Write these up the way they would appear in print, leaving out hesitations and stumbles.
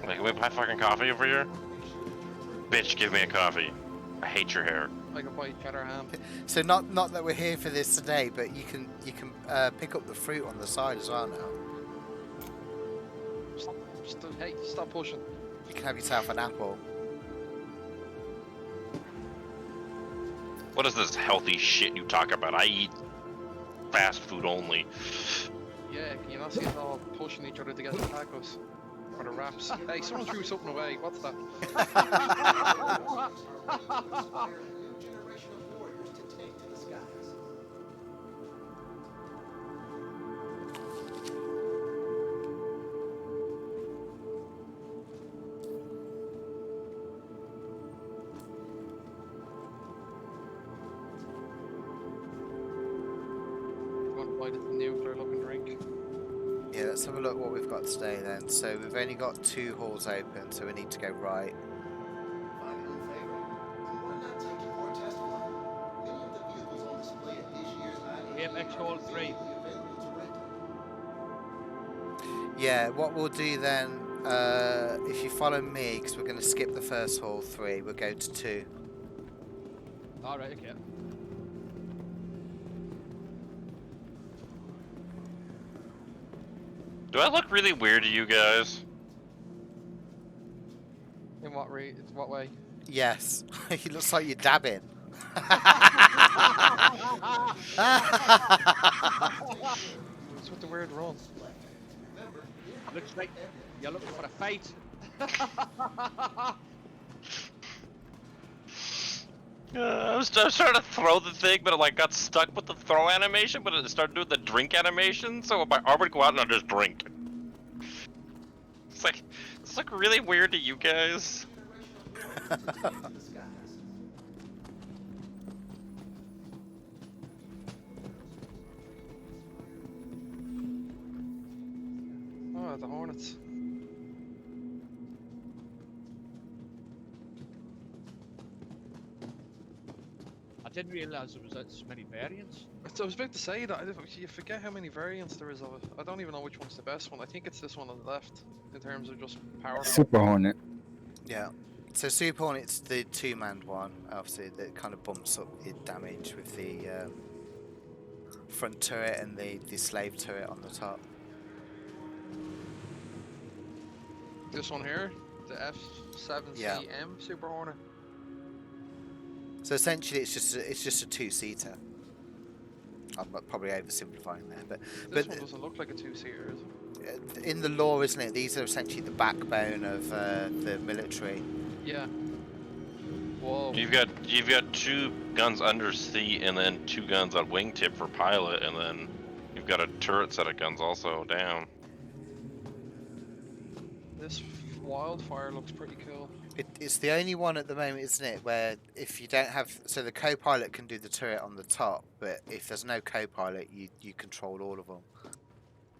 Like, can we buy fucking coffee over here? Bitch, give me a coffee. I hate your hair. I can buy cheddar ham. So not that we're here for this today, but you can pick up the fruit on the side as well now. Hey, stop pushing. You can have yourself an apple. What is this healthy shit you talk about? I eat fast food only. Yeah, can you not see us all pushing each other to get the tacos? Or the wraps? Hey, someone threw something away. What's that? Nuclear looking drink. Yeah, let's have a look what we've got today then. So we've only got 2 halls open, so we need to go right. AMX Hall 3. Yeah, what we'll do then, if you follow me, because we're going to skip the first hall 3, we'll go to 2. Alright, okay. Do I look really weird to you guys? In what way? Yes, he looks like you're dabbing. What's with the weird run? Looks like you're looking for a fight. I was trying to throw the thing, but it like got stuck with the throw animation, but it started doing the drink animation, so my arm would go out and I'd just drink. It's like, does this look really weird to you guys? Oh, the Hornets. I didn't realise there was so many variants. I was about to say that. You forget how many variants there is of it. I don't even know which one's the best one. I think it's this one on the left, in terms of just power. Super Hornet. Yeah. So Super Hornet's the 2-man one, obviously, that kind of bumps up your damage with the front turret and the slave turret on the top. This one here, the F7CM Super Hornet. So essentially, it's just a 2-seater. I'm probably oversimplifying there, but This one doesn't look like a 2-seater, is it? In the lore, isn't it? These are essentially the backbone of the military. Yeah. Whoa. You've got 2 guns under seat and then 2 guns on wingtip for pilot, and then you've got a turret set of guns also down. This wildfire looks pretty cool. It's the only one at the moment, isn't it, where if you don't have... So the co-pilot can do the turret on the top, but if there's no co-pilot, you control all of them.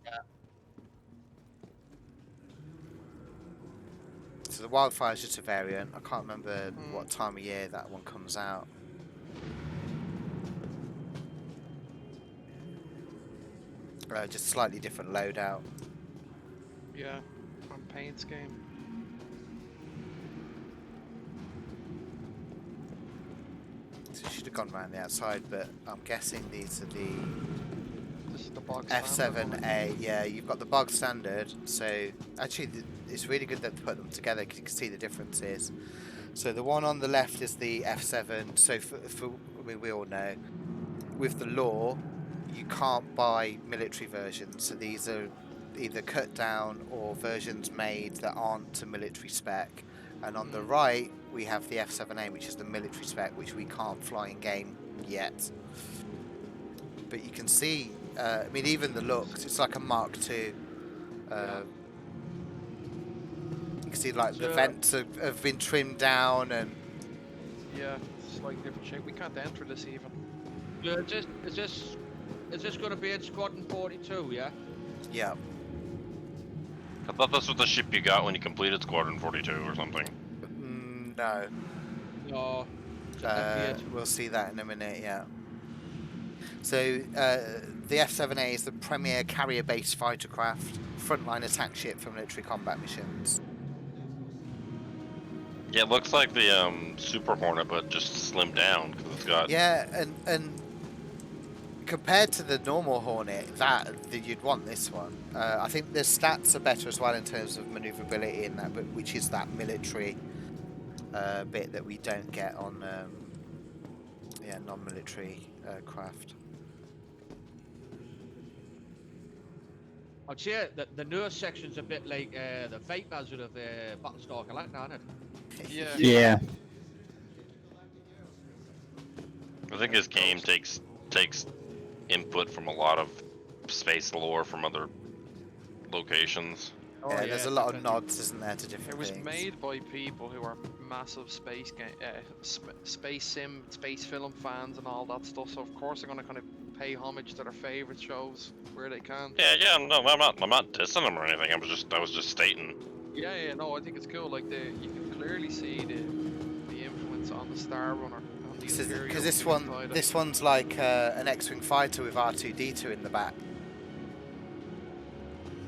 Yeah. So the wildfire is just a variant. I can't remember what time of year that one comes out. Just slightly different loadout. Yeah. On paint scheme. So should have gone around the outside, but I'm guessing these are the This is the box standard one. F7A. Yeah, you've got the bog standard. So actually, it's really good that they put them together because you can see the differences. So the one on the left is the F7. So I mean, we all know, with the law, you can't buy military versions. So these are either cut down or versions made that aren't to military spec. And on the right, we have the F7A, which is the military spec, which we can't fly in game yet. But you can see, I mean, even the looks, it's like a Mark II. You can see, like, the vents have been trimmed down and... Yeah, slightly different shape. We can't enter this even. Yeah, is this going to be in Squadron 42, yeah? Yeah. I thought this was the ship you got when you completed Squadron 42 or something. No. No. We'll see that in a minute, yeah. So, the F-7A is the premier carrier-based fighter craft, frontline attack ship for military combat missions. Yeah, it looks like the Super Hornet, but just slimmed down because it's got. Yeah, and compared to the normal Hornet, that you'd want this one. I think the stats are better as well in terms of maneuverability in that, but which is that military bit that we don't get on non-military craft. I'd say that the nurse section's a bit like the Vipers out of Battlestar Galactica, isn't it? Yeah. Yeah. I think this game takes input from a lot of space lore from other locations. Oh, Yeah, there's a lot of definitely. nods, isn't there, to different It was things. made by people who are massive space space sim, space film fans and all that stuff. So of course they're gonna kind of pay homage to their favorite shows where they can. Yeah, no, I'm not dissing them or anything. I was just stating. Yeah, no, I think it's cool. Like you can clearly see the influence on the Star Runner. Because this one's like an X-wing fighter with R2D2 in the back.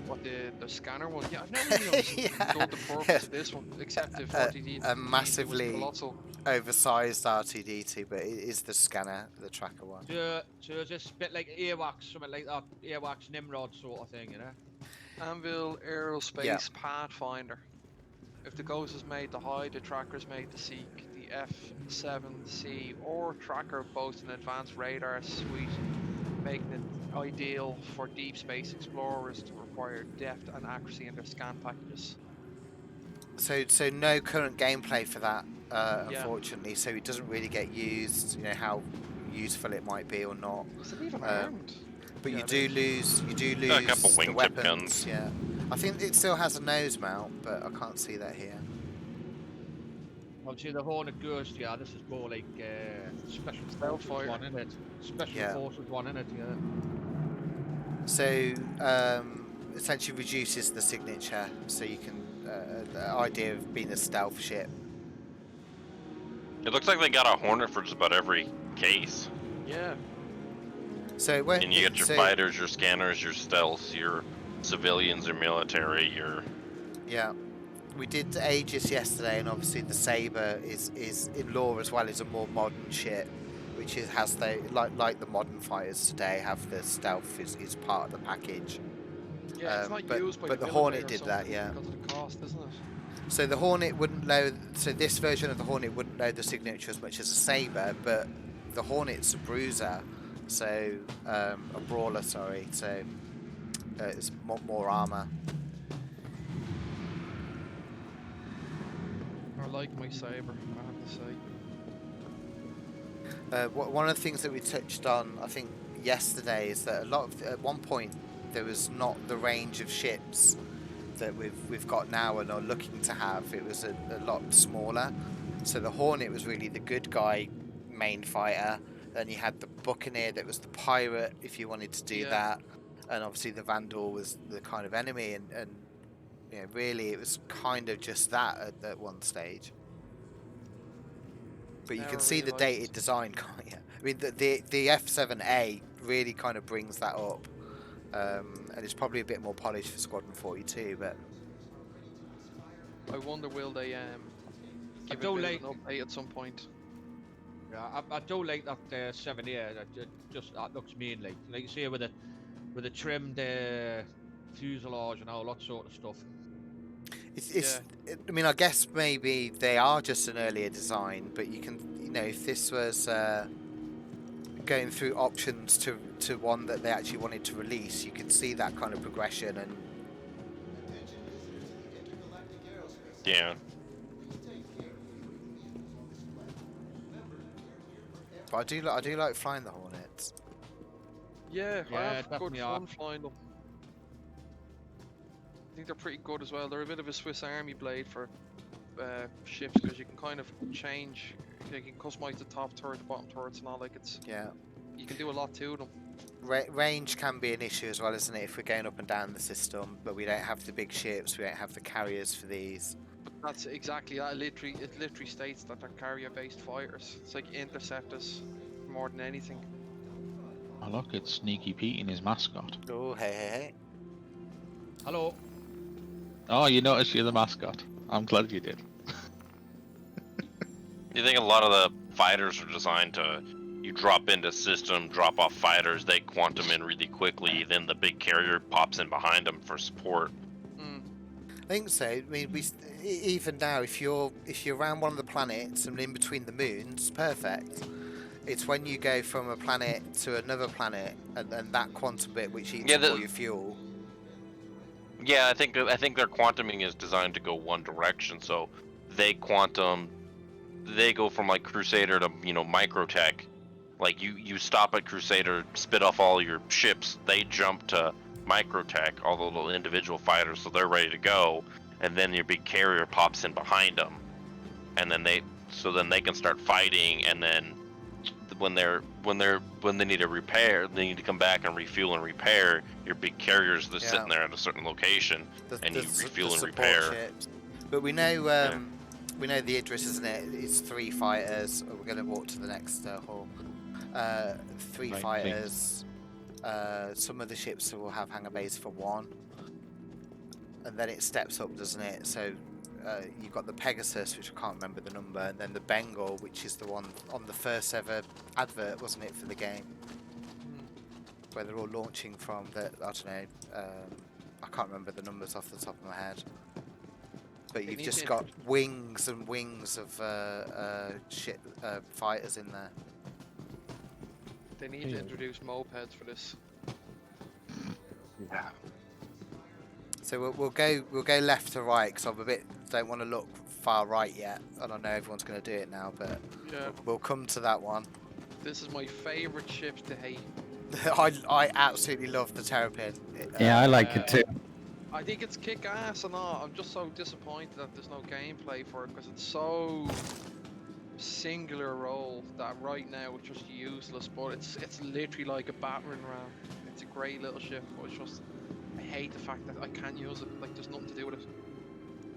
What the scanner one? Yeah, I've never really understood the purpose of this one, except if RTD a massively was colossal. oversized R2D2, but it is the scanner, the tracker one. So it's just a bit like Airwax, something like that, Airwax Nimrod sort of thing, you know? Anvil Aerospace Yeah. Pathfinder. If the Ghost is made to hide, the tracker is made to seek. The F7C or tracker boasts an advanced radar suite, making it ideal for deep space explorers to require depth and accuracy in their scan packages. So no current gameplay for that, Yeah. unfortunately. So it doesn't really get used. You know how useful it might be or not. Is it even Um, armed? But Yeah, you it do is. lose Got a couple the wingtip weapons. guns. Yeah, I think it still has a nose mount, but I can't see that here. Obviously the Hornet Ghost, yeah, this is more like Special Stealth Forces fighter. one, isn't it? Special Yeah. Forces one, isn't it? Yeah. So essentially reduces the signature, so you can the idea of being a stealth ship. It looks like they got a Hornet for just about every case. Yeah. So when And you got your fighters, your scanners, your stealths, your civilians, your military, your. Yeah, we did Aegis yesterday, and obviously the Saber is in lore as well, is a more modern ship, which has the like the modern fighters today have the stealth is part of the package. Yeah, it's not but used by the military Hornet or did that, something yeah. because of the cost, isn't it? So the Hornet wouldn't load. So this version of the Hornet wouldn't load the signature as much as a Saber, but the Hornet's a bruiser, so a brawler. Sorry, so it's more armor. I like my Saber, I have to say. One of the things that we touched on, I think, yesterday is that at one point there was not the range of ships that we've got now and are looking to have. It was a lot smaller. So the Hornet was really the good guy main fighter. Then you had the Buccaneer that was the pirate if you wanted to do that, and obviously the Vandal was the kind of enemy. And you know, really it was kind of just that at one stage. But you Yeah, can I see really the liked dated design, can't you? I mean, the F7A really kind of brings that up, and it's probably a bit more polished for Squadron 42. But I wonder will they give don't it a bit like- of an update at some point. Yeah, I do like that 7 year. That looks mean, like you say with the trimmed fuselage and all that sort of stuff. I mean, I guess maybe they are just an earlier design, but you can, you know, if this was going through options to one that they actually wanted to release, you could see that kind of progression. And Yeah. but I do like flying the Hornets. Yeah, I Yeah, have good definitely fun are. flying them. I think they're pretty good as well. They're a bit of a Swiss Army blade for ships because you can kind of change. You can customize the top turret, the bottom turrets, and all. Like Yeah. you can do a lot to them. Range can be an issue as well, isn't it? If we're going up and down the system, but we don't have the big ships, we don't have the carriers for these. But that's exactly that. It literally states that they're carrier-based fighters. It's like interceptors more than anything. Oh look, it's Sneaky Pete and his mascot. Oh, hey. Hello. Oh, you noticed you're the mascot. I'm glad you did. You think a lot of the fighters are designed to, you drop into system, drop off fighters, they quantum in really quickly, then the big carrier pops in behind them for support. I think so. I mean, even now, if you're around one of the planets and in between the moons, perfect. It's when you go from a planet to another planet and that quantum bit which eats up all your fuel. Yeah, I think their quantuming is designed to go one direction, so they go from like Crusader to Microtech. Like you stop at Crusader, spit off all your ships, they jump to Microtech, all the little individual fighters, so they're ready to go, and then your big carrier pops in behind them, and then they can start fighting, and then when they need a repair, they need to come back and refuel and repair. Your big carriers that's sitting there at a certain location, and you refuel and repair. Ships. But we know the Idris, isn't it? It's 3 fighters. We're going to walk to the next hall. 3 fighters. Some of the ships will have hangar bays for 1, and then it steps up, doesn't it? So you've got the Pegasus, which I can't remember the number, and then the Bengal, which is the one on the first ever advert, wasn't it, for the game, where they're all launching from. I don't know. I can't remember the numbers off the top of my head. But you've just got wings and wings of fighters in there. They need to introduce mopeds for this. Yeah. So we'll go left to right, because don't want to look far right yet. I don't know everyone's going to do it now, but we'll come to that one. This is my favourite ship to hate. I absolutely love the Terrapin. Yeah, I like it too. I think it's kick-ass and all. I'm just so disappointed that there's no gameplay for it, because it's so singular role that right now it's just useless. But it's literally like a battering ram. It's a great little ship, but it's just, I hate the fact that I can't use it. Like, there's nothing to do with it.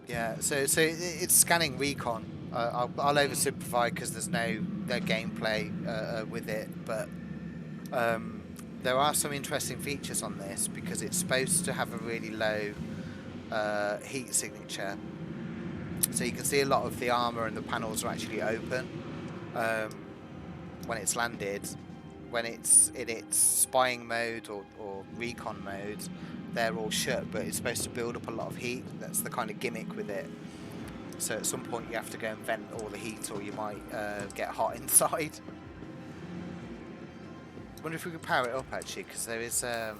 Yeah, so it's scanning recon. I'll oversimplify because there's no gameplay with it, but there are some interesting features on this, because it's supposed to have a really low heat signature. So you can see a lot of the armor and the panels are actually open when it's landed. When it's in its spying mode or recon mode, they're all shut, but it's supposed to build up a lot of heat. That's the kind of gimmick with it. So at some point you have to go and vent all the heat, or you might get hot inside. I wonder if we could power it up actually, because there is oh,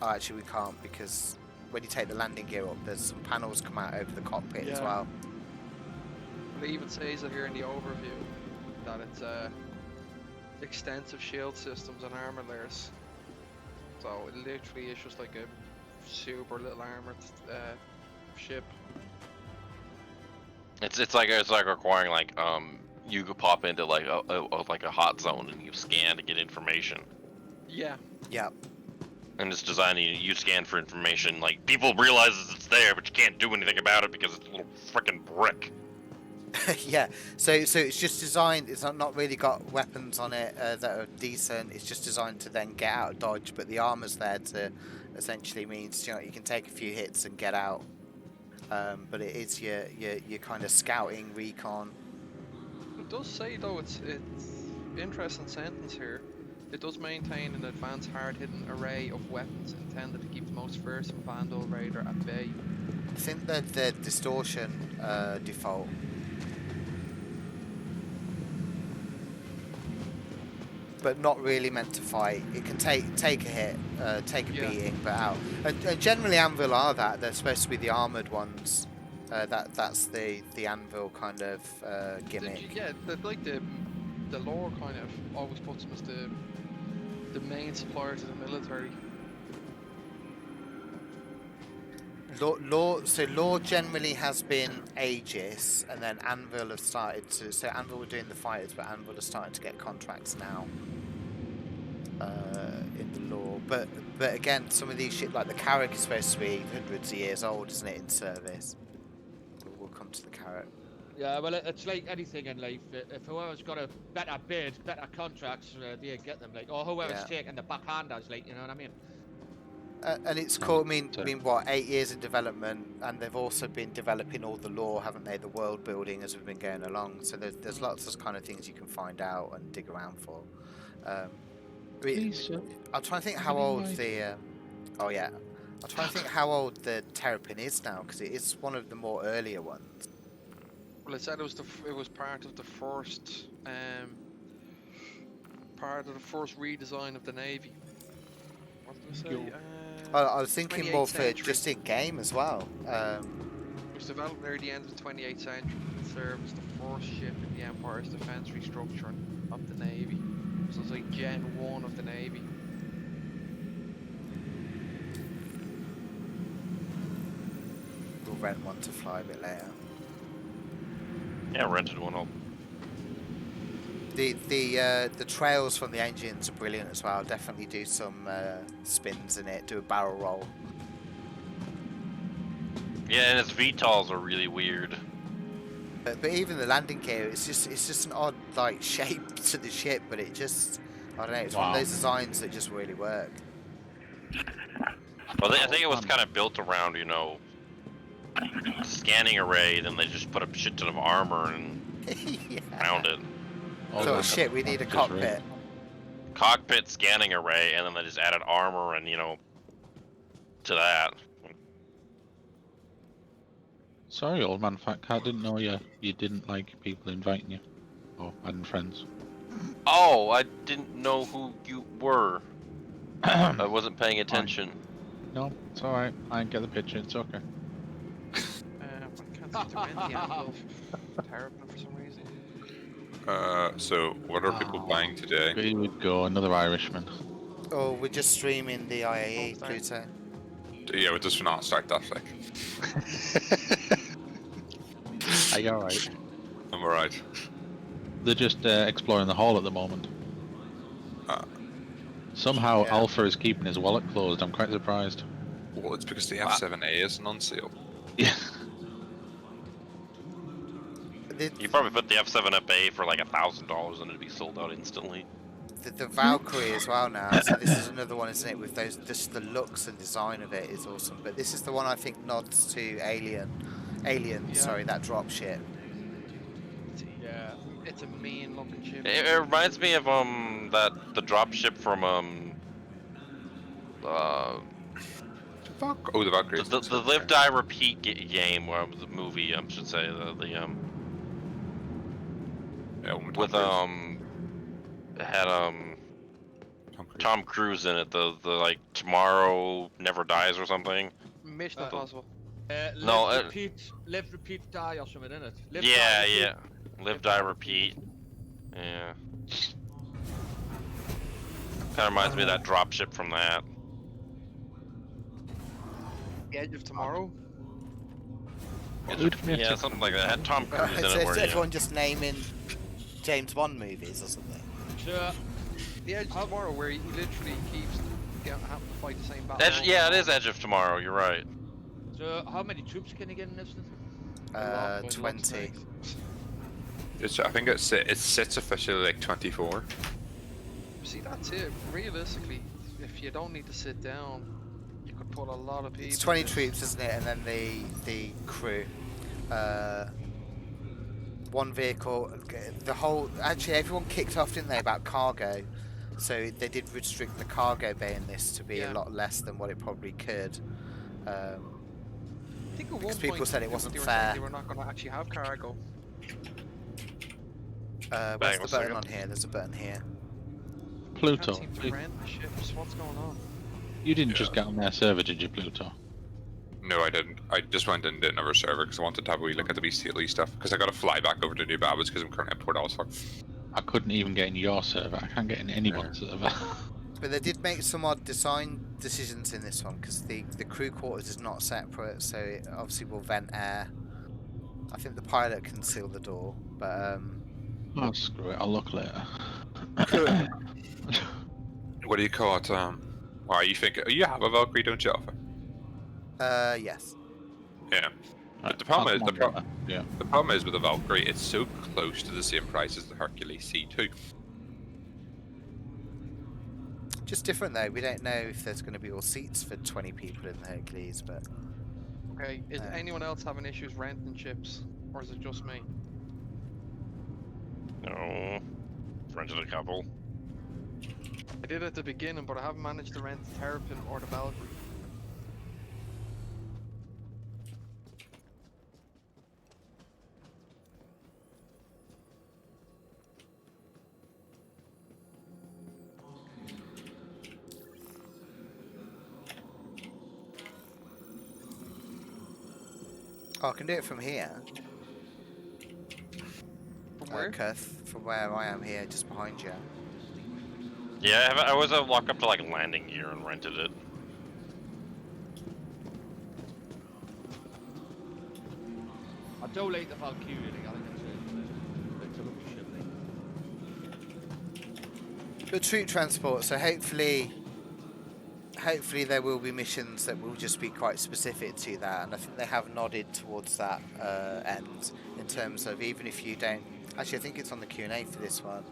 actually we can't, because when you take the landing gear up, there's some panels come out over the cockpit as well. It even says it here in the overview that it's extensive shield systems and armor layers. So it literally is just like a super little armored ship. It's like requiring like you could pop into like a hot zone and you scan to get information. Yeah. Yeah. And it's designed you scan for information. Like, people realize it's there, but you can't do anything about it because it's a little freaking brick. Yeah. So it's just designed. It's not really got weapons on it that are decent. It's just designed to then get out of dodge. But the armor's there to essentially means you can take a few hits and get out. But it is your kind of scouting recon. It does say though, it's interesting sentence here. It does maintain an advanced hard-hitting array of weapons intended to keep the most fearsome Vandal Raider at bay. I think that the distortion default. But not really meant to fight. It can take a hit, take a beating, but out. And generally Anvil are that. They're supposed to be the armoured ones. That's the Anvil kind of gimmick. The lore kind of always puts them as the main supplier to the military. Lore generally has been Aegis, and then Anvil have started to. So Anvil were doing the fighters, but Anvil are starting to get contracts now in the lore. But again, some of these shit, like the Carrack is supposed to be hundreds of years old, isn't it, in service? We'll come to the Carrack. Yeah, well, it's like anything in life. If whoever's got a better bid, better contracts, they get them. Like, or whoever's taking the backhanders, like, you know what I mean? And it's No, cool. I mean, so- what, 8 years in development, and they've also been developing all the lore, haven't they? The world building as we've been going along. So there's lots of kind of things you can find out and dig around for. I mean, Please, I'm trying to think Is how it in old life? the. Oh yeah, I'm trying to think how old the Terrapin is now, because it is one of the more earlier ones. Well, it said it was it was part of the first redesign of the Navy. What did I say? Yo. I was thinking 28th more for century. just in game as well. It was developed near the end of the 28th century and served as the first ship in the Empire's defense restructuring of the Navy. So it's like Gen 1 of the Navy. We'll rent one to fly a bit later. Yeah, rented one up. The trails from the engines are brilliant as well. Definitely do some spins in it. Do a barrel roll. Yeah, and its VTOLs are really weird. But even the landing gear, it's just an odd like shape to the ship, but it just, I don't know. It's one of Wow. those designs that just really work. Well, I think it was kind of built around, you know, scanning array. Then they just put a shit ton of armor and Yeah. around it. all So that shit, we need a just right. cockpit. Cockpit scanning array, and then they just added armor and, you know, to that. Sorry, old man. Fat cat. Didn't know you didn't like people inviting you or adding friends. Oh, I didn't know who you were. I wasn't paying attention. No, it's all right. I get the picture. It's okay. I can't seem to rent the Anvil Terrapin for some reason. So what are people buying today? Here we go. Another Irishman. Oh, we're just streaming the IAE Oh, Pluto. Yeah, we just not start that like. Are you all right? I'm alright. They're just exploring the hall at the moment. Somehow Yeah. Alpha is keeping his wallet closed. I'm quite surprised. Well, it's because the F7A isn't on sale. Yeah. You probably put the F7FA for like $1,000 and it'd be sold out instantly. The Valkyrie as well now. So this is another one, isn't it? With those, just the looks and design of it is awesome. But this is the one I think nods to Alien. Yeah. Sorry, that drop ship. Yeah. It's a mean looking ship. It reminds me of the drop ship from Fuck. Oh, the Valkyrie. the Live Die Repeat game, or the movie, I should say, Yeah, one with Tom it had Cruise. Tom Cruise in it, the like Tomorrow Never Dies or something. Mission Impossible. No, Live, repeat, die, or something, innit? Live, Yeah, die, repeat. yeah. Live Die Repeat. Yeah. Kind of reminds me of that drop ship from that. The Edge of Tomorrow. Yeah, something like that. It had Tom Cruise in Is it. Where, everyone just naming James Bond movies or something? So, The Edge of Tomorrow, where he literally keeps having to fight the same battle. Edge, yeah, it is Edge of Tomorrow. You're right. so how many troops can you get in this thing? 20. I think it sits officially like 24. See, that's it. Realistically, if you don't need to sit down, you could put a lot of people. It's 20 in this. troops, isn't it? And then the crew. One vehicle. The whole. Actually, everyone kicked off, didn't they, about cargo? So they did restrict the cargo bay in this to be a Yeah. lot less than what it probably could. I think at one because people point said it they wasn't were saying fair. They were not going to actually have cargo. Where's Bang, the one button second. on here? There's a button here. Pluto. Can't seem to rent the ships. What's going on? You didn't just Yeah. get on their server, did you, Pluto? No, I didn't. I just went and did another server because I wanted to have a wee look at the BCLE stuff. Because I got to fly back over to New Babbage because I'm currently at Port Alsford. I couldn't even get in your server. I can't get in anyone's server. But they did make some odd design decisions in this one because the crew quarters is not separate, so it obviously will vent air. I think the pilot can seal the door, but Oh, screw it. I'll look later. What do you call it? Why you think you have a Valkyrie, don't you, Alpha? yes. Yeah. Right, the problem I'll is- come the on pro- later. Yeah. The problem is with the Valkyrie, it's so close to the same price as the Hercules C2. Just different though. We don't know if there's going to be all seats for 20 people in the Hercules, but Okay, is anyone else having issues renting ships? Or is it just me? No. Rented a couple. I did at the beginning, but I haven't managed to rent the Terrapin or the Valkyrie. oh, I can do it from here. From where? Kurth, from where I am here, just behind you. Yeah, I was locked up to like landing gear and rented it. I do like the Valkyrie. Like, I think it's a lovely ship. Like. But troop transport, so hopefully there will be missions that will just be quite specific to that, and I think they have nodded towards that end in terms of even if you don't. Actually, I think it's on the Q&A for this one.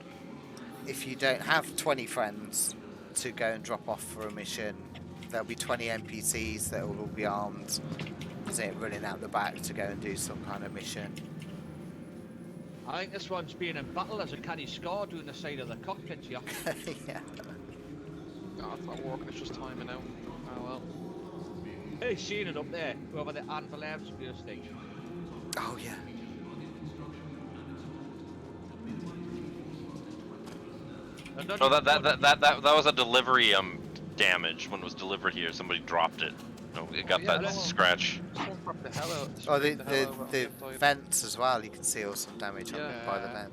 If you don't have 20 friends to go and drop off for a mission, there'll be 20 NPCs that will all be armed, running out the back to go and do some kind of mission. I think this one's being in battle as a canny scar doing the side of the cockpit here. Yeah. God, it's not working, it's just timing out. Oh well. Hey, seen it up there, over the ANVIL airspace thing. Oh yeah. No, that was a delivery damage when it was delivered here. Somebody dropped it. No, it got yeah, that no. scratch. Someone dropped the hell out. Oh, the hell out the of it. vents as well. You can see all some damage on by the Yeah. vent.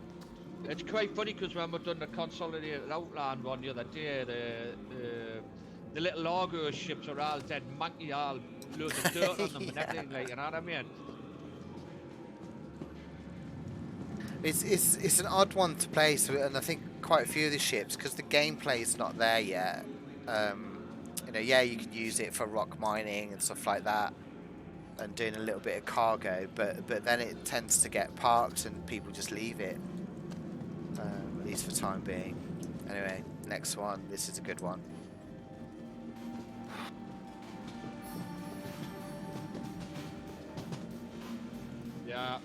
It's quite funny because when we done the consolidated outland one the other day, the little Argo ships are all dead manky, all loads of dirt on them and Yeah. everything, like, you know what I mean? It's an odd one to play, and I think quite a few of the ships, because the gameplay is not there yet. Yeah, you can use it for rock mining and stuff like that, and doing a little bit of cargo, but then it tends to get parked and people just leave it. At least for the time being. Anyway, next one. This is a good one. Yeah.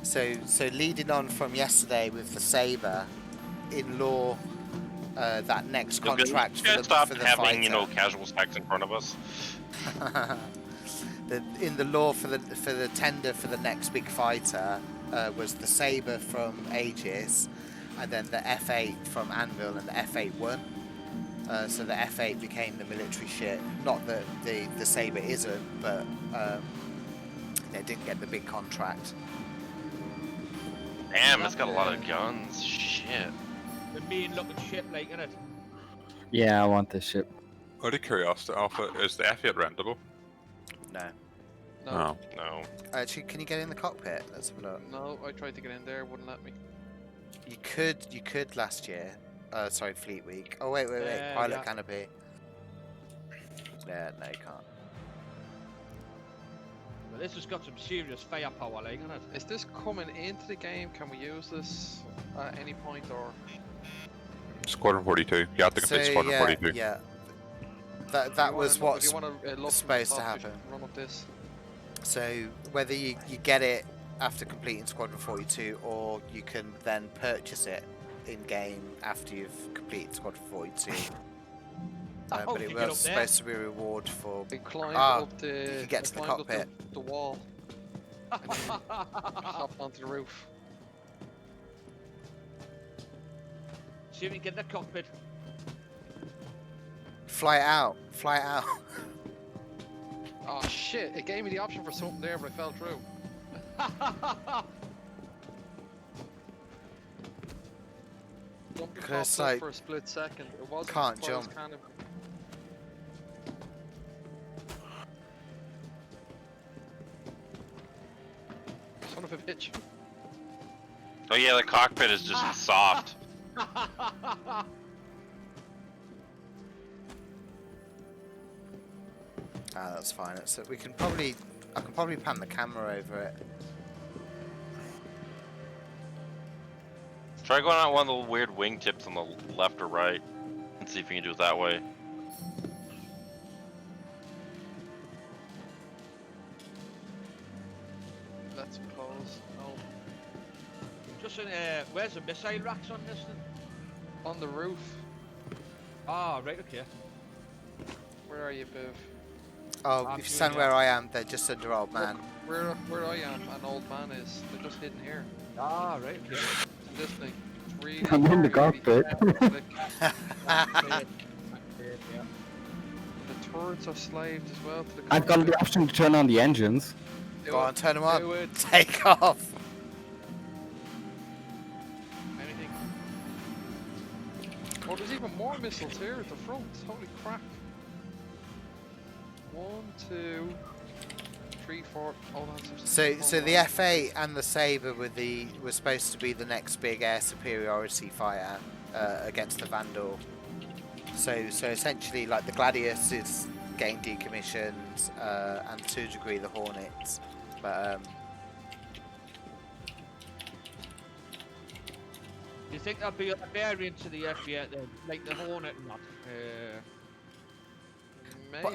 So leading on from yesterday with the Sabre, in law, that next contract You guys stop having, fighter. casual stacks in front of us. In the law for the tender for the next big fighter was the Sabre from Aegis, and then the F8 from Anvil, and the F8 won. So the F8 became the military ship. Not that the Sabre isn't, but they didn't get the big contract. Damn, it's got a lot of guns. Shit. The mean looking ship, like, innit? Yeah, I want this ship. Out of curiosity, Alpha, is the F8 rentable? No. No, Oh. No. Actually, can you get in the cockpit? Let's have a look. no, I tried to get in there, wouldn't let me. You could last year. Sorry, Fleet Week. Oh wait, Pilot Yeah. canopy. Yeah, no, you can't. Well, this has got some serious firepower, like, innit? Is this coming into the game? Can we use this at any point, or? Squadron 42. You have to complete Squadron 42. Yeah. That was what's if you wanna, look supposed to from the top, happen. Run up this. So whether you get it after completing Squadron 42, or you can then purchase it in game after you've completed Squadron 42. But it you get was up there. supposed to be a reward for. They climbed Ah, up the. you can get to the they climbed up cockpit. the wall. And then hopped onto the roof. See if we can get in the cockpit. Fly it out. Fly it out. Oh shit! It gave me the option for something there, but I fell through. Jumped Because, across like, for a split second. It wasn't can't as far as jump. canopy. Son of a bitch. Oh yeah, the cockpit is just soft. That's fine. I can probably pan the camera over it. Try going out one of the weird wingtips on the left or right, and see if you can do it that way. Let's close. No. Just in, where's the missile racks on this thing? On the roof. Ah, right, okay. Where are you, Biv? Oh, I'm if you doing stand it. where I am, they're just under old man. Where I am, an old man is. They're just hidden here. Ah, right, okay. And this thing. It's really. I'm in the really cockpit. slick. Yeah. The turrets are slaved as well to the I've got cockpit. the option to turn on the engines. Do Go it, on, turn them do on. it. Take off. Anything. Oh, there's even more missiles here at the front. Holy crap. 1, 2, 3, 4. Oh, that's So the F8 and the Sabre were supposed to be the next big air superiority fighter against the Vandal. So essentially, like the Gladius is getting decommissioned, and to a degree the Hornets, but Do you think that'd be a variant to the F8 then? Like the Hornet and that?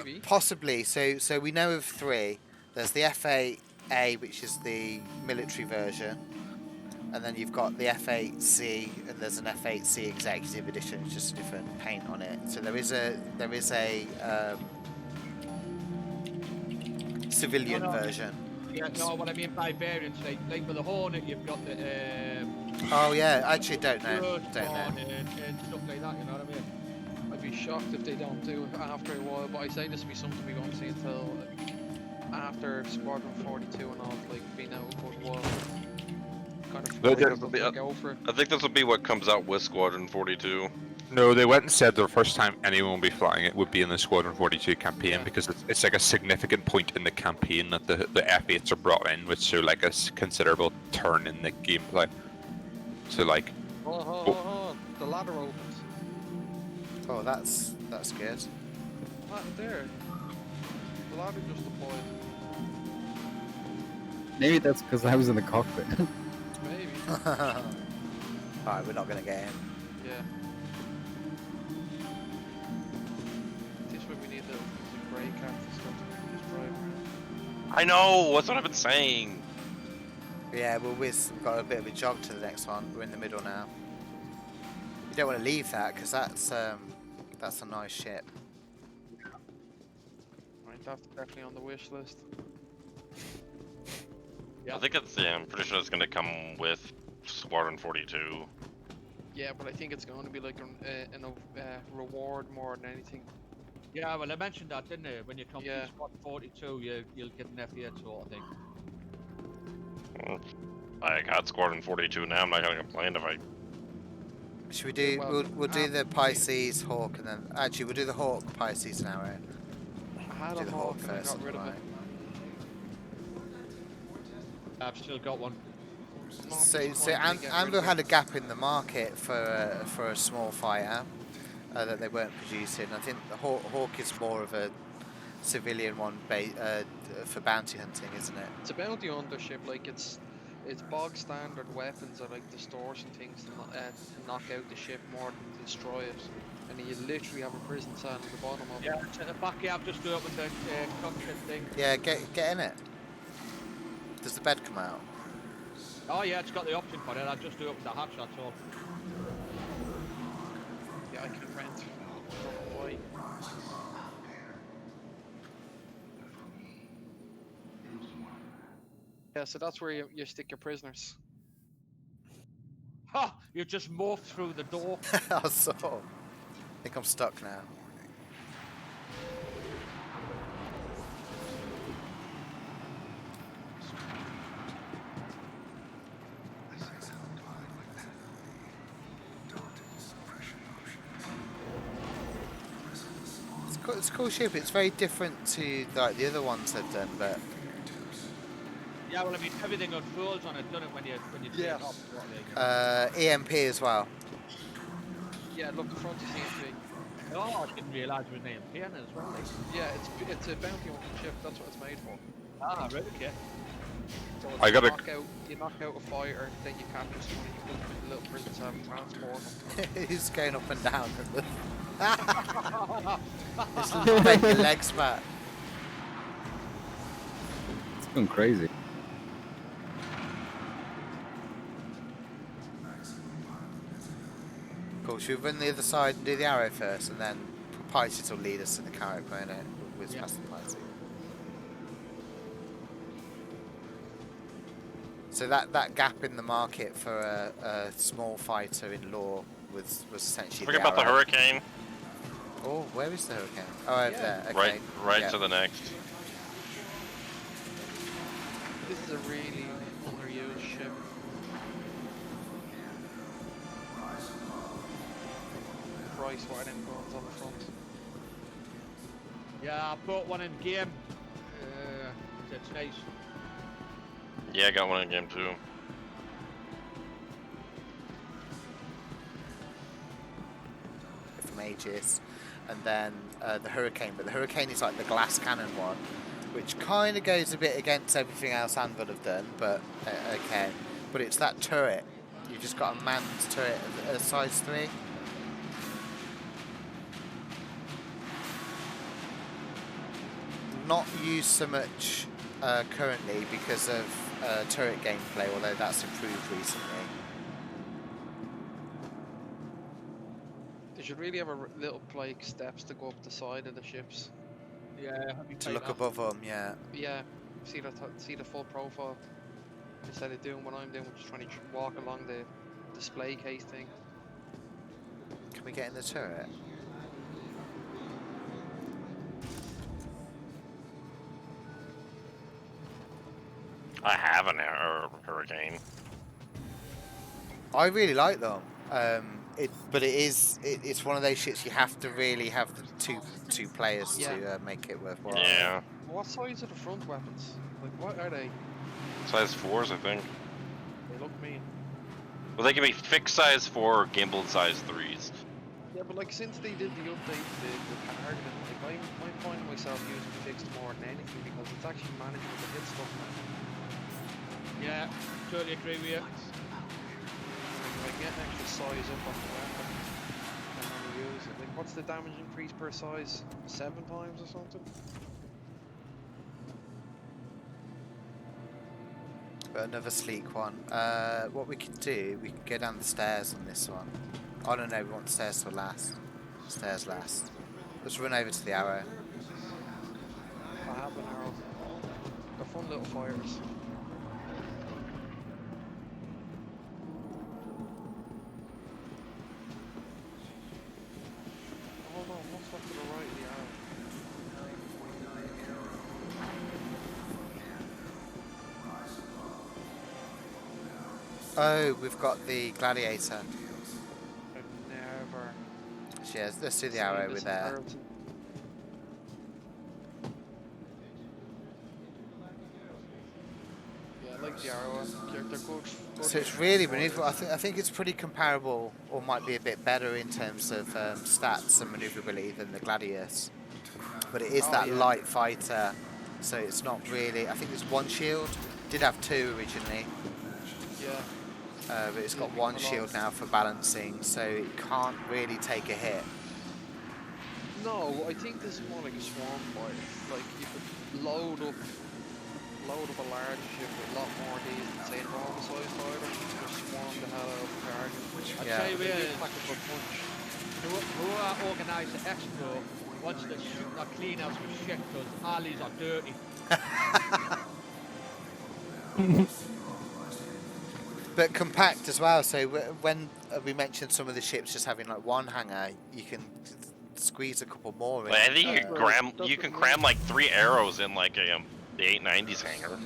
maybe. possibly. So we know of 3. There's the F8A, which is the military version, and then you've got the F8C, and there's an F8C Executive Edition, it's just a different paint on it. So there is a civilian version. Yeah, no, what I mean by variants, like with the Hornet, you've got the Oh yeah, I actually don't know. Good Don't know. one and stuff like that. You know what I mean? I'd be shocked if they don't do it after a while, but I say this will be something we won't see until after Squadron 42 and all, like being out a good while. Kind of But forced there'll them be to go for it. I think this will be what comes out with Squadron 42. No, they went and said the first time anyone will be flying it would be in the Squadron 42 campaign because it's like a significant point in the campaign that the F8s are brought in, which show like a considerable turn in the gameplay. So like, Hold on. The ladder opens. Oh, that's good. There. The ladder just deployed. Maybe that's because I was in the cockpit. Maybe. Alright, we're not gonna get in. Yeah. This is where we need the grey cat and stuff to just drive around. I know. That's what I've been saying. Yeah, well, we've got a bit of a jog to the next one. We're in the middle now. You don't want to leave that because that's a nice ship. Right, that's definitely on the wish list. I think it's I'm pretty sure it's gonna come with Squadron 42. Yeah, but I think it's going to be like a reward more than anything. Yeah, well, I mentioned that, didn't I? When you come Yeah. to Squad 42, you'll get an F8 sort of thing. I got Squadron 42 now. I'm not gonna complain if I. Should we do? Well, We'll do the Pisces Hawk and then actually we'll do the Hawk Pisces and Arrow. I had Do a the Hawk Hawk and I first. got rid of it. Right. I've still got one. Not So disappointed to get rid Anvil of had a it. gap in the market for a small fighter that they weren't producing. I think the Hawk is more of a civilian one for bounty hunting, isn't it? It's a bounty hunter ship, like it's bog standard weapons are like distortion things to knock out the ship more than to destroy it. And you literally have a prison cell at the bottom of it. Yeah, it's at the back here. I've just opened the cockpit thing. Yeah, get in it. Does the bed come out? Oh yeah, it's got the option for it. I just opened the hatch. That's all. Yeah, I can rent. Don't know why. Yeah, so that's where you stick your prisoners. Ha! You just morphed through the door. I saw. I think I'm stuck now. It's a cool ship. It's very different to like the other ones I've done, but Yeah, well, I mean, everything unfolds on it, doesn't it, when you take Yeah. it off? Sort of like. EMP as well. Yeah, look, the front is EMP. Oh, I didn't realise it was an AMP in it as well. Like. Yeah, it's a bounty hunting ship. That's what it's made for. Ah, right, okay. So if I you gotta- knock out a fighter, then you capture someone and you put them in the little prison cell and transport them. Who's going up and down? This is make your legs fat. It's going crazy. Cool, should we run the other side and do the arrow first, and then Pisces will lead us to the carrot, won't it? With Yeah. past the Pisces. So that gap in the market for a small fighter in law was essentially Forget about the arrow. hurricane. Oh, where is the hurricane? Oh, over Yeah. there. Okay. Right yeah. to the next. This is a really underused ship. Christ, what are them guns on the front? Yeah, I bought one in game. It's nice. Yeah, I got one in game too. From Aegis, and then the hurricane, but the hurricane is like the glass cannon one, which kind of goes a bit against everything else Anvil have done, but okay. But it's that turret. You've just got a manned turret at size 3. Not used so much currently because of turret gameplay, although that's improved recently. They should really have a little like steps to go up the side of the ships. Yeah, have you To played look that? above them, yeah. Yeah, see the full profile instead of doing what I'm doing, which is trying to walk along the display case thing. Can we get in the turret? I have an hurricane. I really like them. But it's one of those ships you have to really have the two players Yeah. to make it worthwhile. Yeah. What size are the front weapons? Like, what are they? Size 4s, I think. They look mean. Well, they can be fixed size 4 or gimbaled size 3s. Yeah, but like since they did the update, the targeting, like I'm finding myself using fixed more than anything because it's actually manageable to hit stuff. Yeah, totally agree with you. Like get an extra size up on the weapon and only use it. Like what's the damage increase per size? 7 times or something? But another sleek one. What we can do, we can go down the stairs on this one. I don't know, we want stairs to last. Stairs last. Let's run over to the arrow. I have an arrow. They're fun little fires. Hold on, what's up to the right of the arrow? Oh, we've got the gladiator. I've never Cheers. Let's do the seen arrow this with in there. person. Yeah, I like the arrow. They're good. So it's really maneuverable. I think it's pretty comparable, or might be a bit better in terms of stats and maneuverability than the Gladius. But it is Oh, that yeah. light fighter, so it's not really. I think it's 1 shield. Did have 2 originally, Yeah. but it's got Yeah, 1 a lot. shield now for balancing, so it can't really take a hit. No, I think this is more like a swarm fighter. Like you could load up a large ship with a lot more of these than say a normal size fighter. Just swarm the hell out of the target. I'd Yeah. say They we do pack a good punch. who organised the expo wants to shoot their clean out with shit because all these are dirty. But compact as well. So when we mentioned some of the ships just having like 1 hangar, you can squeeze a couple more in. But I think you That's can what- cram that's you what can I cram mean. like 3 arrows in like a the 890s hangar.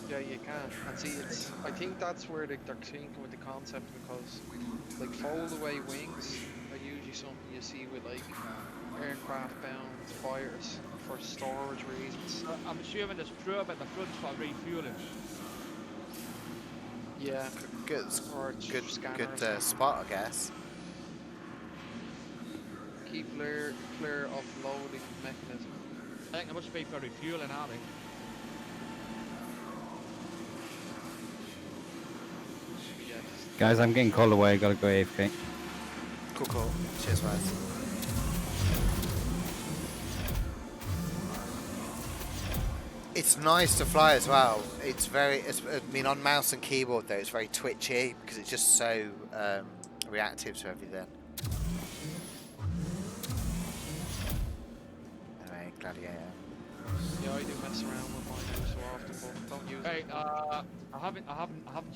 Yeah, you can. And see, it's. I think that's where they're thinking with the concept because, like, fold away wings are usually something you see with like aircraft-bound fighters for storage reasons. I'm assuming there's strobe at the front for refueling. Yeah. Good, Or good scanner. or good something. spot, I guess. Keep clear of loading mechanism. I think they must be for refueling, aren't they? Guys, I'm getting called away. Gotta go AFK. Cool, cool. Cheers, guys. It's nice to fly as well. It's very, I mean, on mouse and keyboard though, it's very twitchy because it's just so reactive to everything. Anyway, Gladiator. Yeah, I do mess around with mine every so often, but don't use Hey, it. I haven't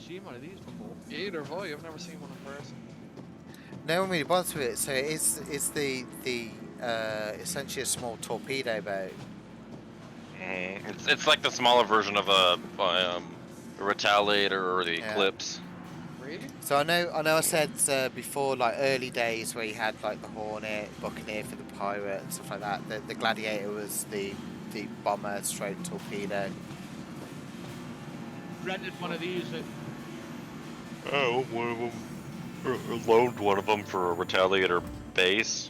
seen one of these before. Either have I. I've never seen one in person. No one really bothers with it. So it's the essentially a small torpedo boat. It's like the smaller version of a Retaliator or the Yeah. Eclipse. Really? So I know I said before, like early days where you had like the Hornet, Buccaneer for the pirate and stuff like that. The Gladiator was the bomber straight torpedo. Rented one of these. Oh, one of them. Loaned one of them for a Retaliator base.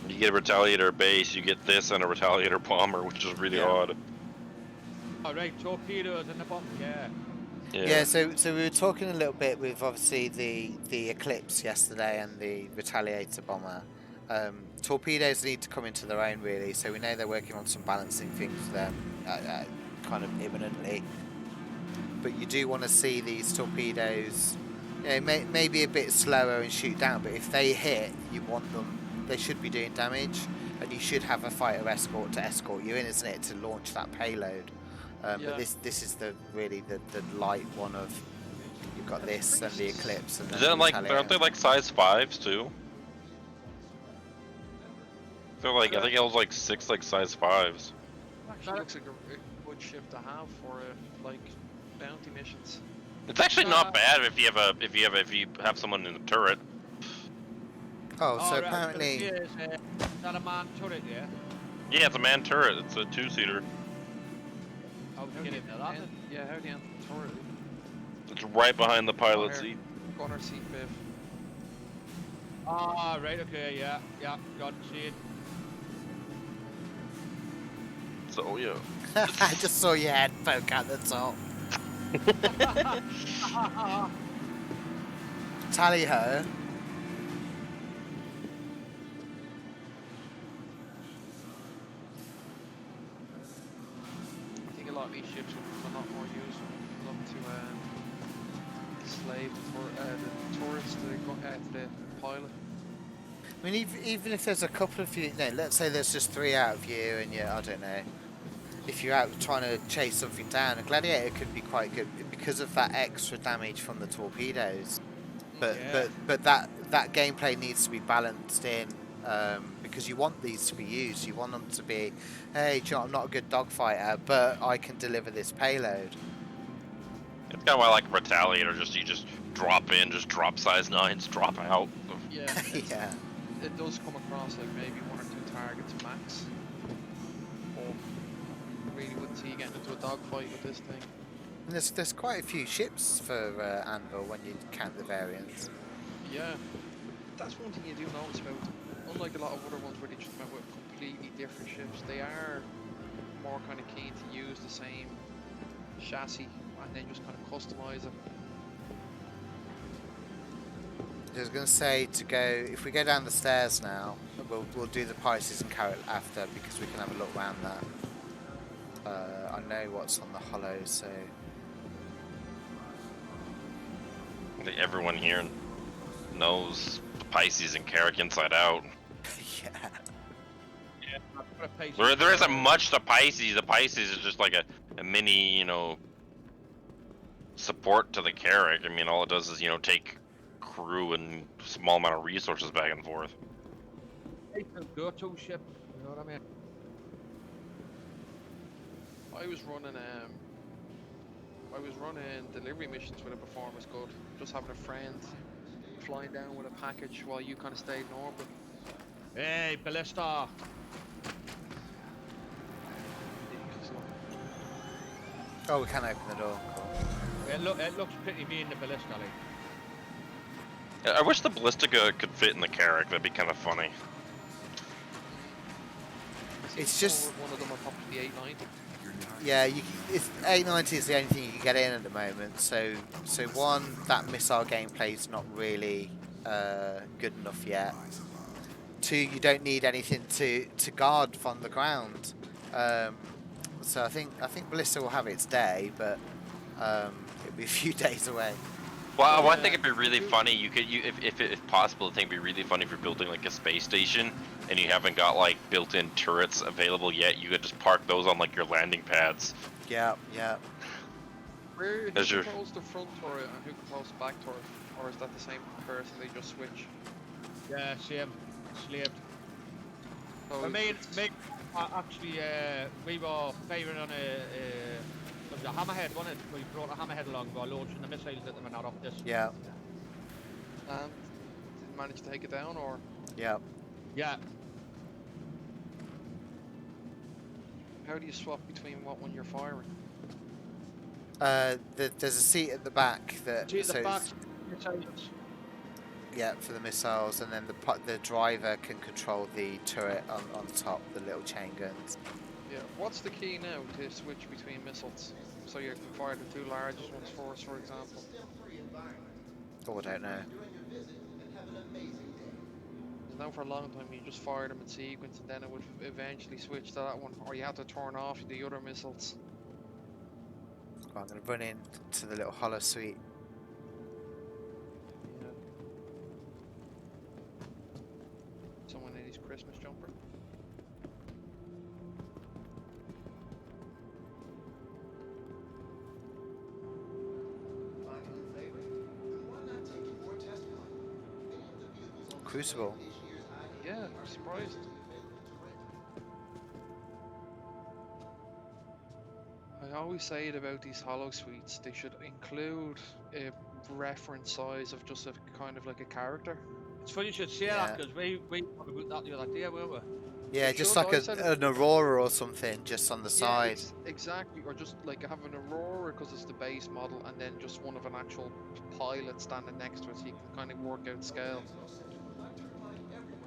You get a Retaliator base, you get this and a Retaliator bomber, which is really Yeah. odd. All right, torpedoes in the bottom. Yeah. Yeah. So we were talking a little bit with obviously the Eclipse yesterday and the Retaliator bomber. Torpedoes need to come into their own really. So we know they're working on some balancing things for them, kind of imminently. But you do want to see these torpedoes, you know, maybe a bit slower and shoot down. But if they hit, you want them. They should be doing damage, and you should have a fighter escort to escort you in, isn't it, to launch that payload? Yeah. But this is the light one of you've got this and the Eclipse and then Is that the like, Retaliator. aren't they like size 5s too? They're like, I think it was like 6 like size 5s. Actually looks like a good ship to have for like bounty missions. It's actually not bad if you have someone in the turret. Oh, so Right, apparently, is that a man turret? Yeah. Yeah, it's a man turret. It's a 2-seater. How do How you do get you into that? end- Yeah, how do you enter the turret? It's right behind the pilot here. seat. Gunner seat, Biff. Ah, right. Okay. Yeah. Yeah. Got to see it. So yeah. I just saw your head poke out the top. Tally ho. I think a lot of these ships will become a lot more useful. Look to slave the tourists to the pilot. I mean, even if there's a couple of you, no, let's say there's just 3 out of you, and I don't know, if you're out trying to chase something down, a Gladiator could be quite good because of that extra damage from the torpedoes. But Yeah. but that gameplay needs to be balanced in because you want these to be used. You want them to be, hey, do you know, I'm not a good dogfighter, but I can deliver this payload. It's kind of why I like Retaliator. You just drop in, just drop size 9s, drop out. Yeah. Yeah. It does come across like maybe 1 or 2 targets max. Or really wouldn't see you getting into a dogfight with this thing. And there's quite a few ships for Anvil when you count the variants. Yeah. That's one thing you do notice about them. Unlike a lot of other ones where they just come out with completely different ships, they are more kind of keen to use the same chassis and then just kind of customize it. I was going to say to go, if we go down the stairs now, we'll do the prices and carrot after because we can have a look around that. I know what's on the hollow, so I think everyone here knows Pisces and Carrick inside out. yeah. Yeah. I've got a pace. There isn't much to Pisces. The Pisces is just like a mini, support to the Carrick. I mean, all it does is, take crew and small amount of resources back and forth. Go-to ship. You know what I mean? I was running delivery missions with it before it was good. Just having a friend flying down with a package while you kind of stayed in orbit. Hey, Ballista. Oh, we can open the door. Cool. It looks pretty mean, the Ballista. Like. I wish the Ballistica could fit in the Carrick. That'd be kind of funny. It's just- one of them on top of the 890. Yeah, it's 890 is the only thing you can get in at the moment. So one, that missile gameplay's not really good enough yet. Two, you don't need anything to guard from the ground. So I think Ballista will have its day, but it'll be a few days away. Well, I Yeah. think it'd be really funny. If possible, I think it'd be really funny if you're building like a space station and you haven't got like built-in turrets available yet. You could just park those on like your landing pads. Yeah. Who As your- controls the front turret and who controls the back turret? Or is that the same person, they just switch? Yeah, same. Slaved. So I mean, actually, we were firing on a hammerhead, wasn't it? We brought a hammerhead along, we were launching the missiles at them and not off this. Yeah. and did you manage to take it down, or Yeah. Yeah. how do you swap between what when you're firing? There's a seat at the back that See the back it's- missiles. yeah, for the missiles, and then the driver can control the turret on top, the little chain guns. Yeah. What's the key now to switch between missiles? So you can fire the two largest ones first, for example. Oh, I don't know. Because now for a long time you just fire them in sequence, and then it would eventually switch to that one, or you have to turn off the other missiles. I'm going to run in to the little hollow suite. Yeah. Someone in his Christmas jumper. Crucible. Yeah, I'm surprised. I always say it about these hollow suites, they should include a reference size of just a kind of like a character. It's funny you should say Yeah. that because we talked about that the other day, weren't we? Yeah, They just should, like I said it- an Aurora or something, just on the Yeah, side. exactly, or just like have an Aurora because it's the base model, and then just one of an actual pilot standing next to it, so you can kind of work out scale.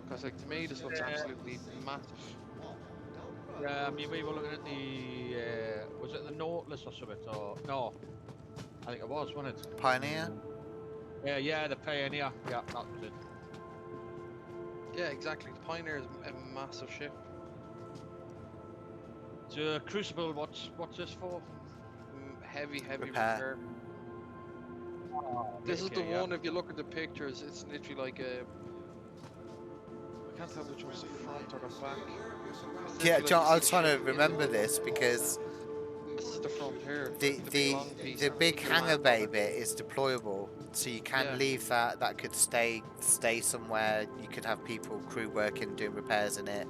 Because like to me, this looks absolutely massive. Yeah, I mean, we were looking at the, was it the Nautilus or something, or, no, I think it was, wasn't it? Pioneer? Yeah, the Pioneer, yeah, that was it. Yeah, exactly. The Pioneer is a massive ship. So, Crucible, what's this for? Heavy Repair. repair. This is the Okay, yeah. one. If you look at the pictures, it's literally like a. I can't tell which one's the front or the back. It's Yeah, literally John, like I you was see trying to the- remember this because This is the front here. the big long piece. the big You hangar land bay on it. bit is deployable, so you can Yeah. leave that. That could stay somewhere. You could have people, crew working, doing repairs in it,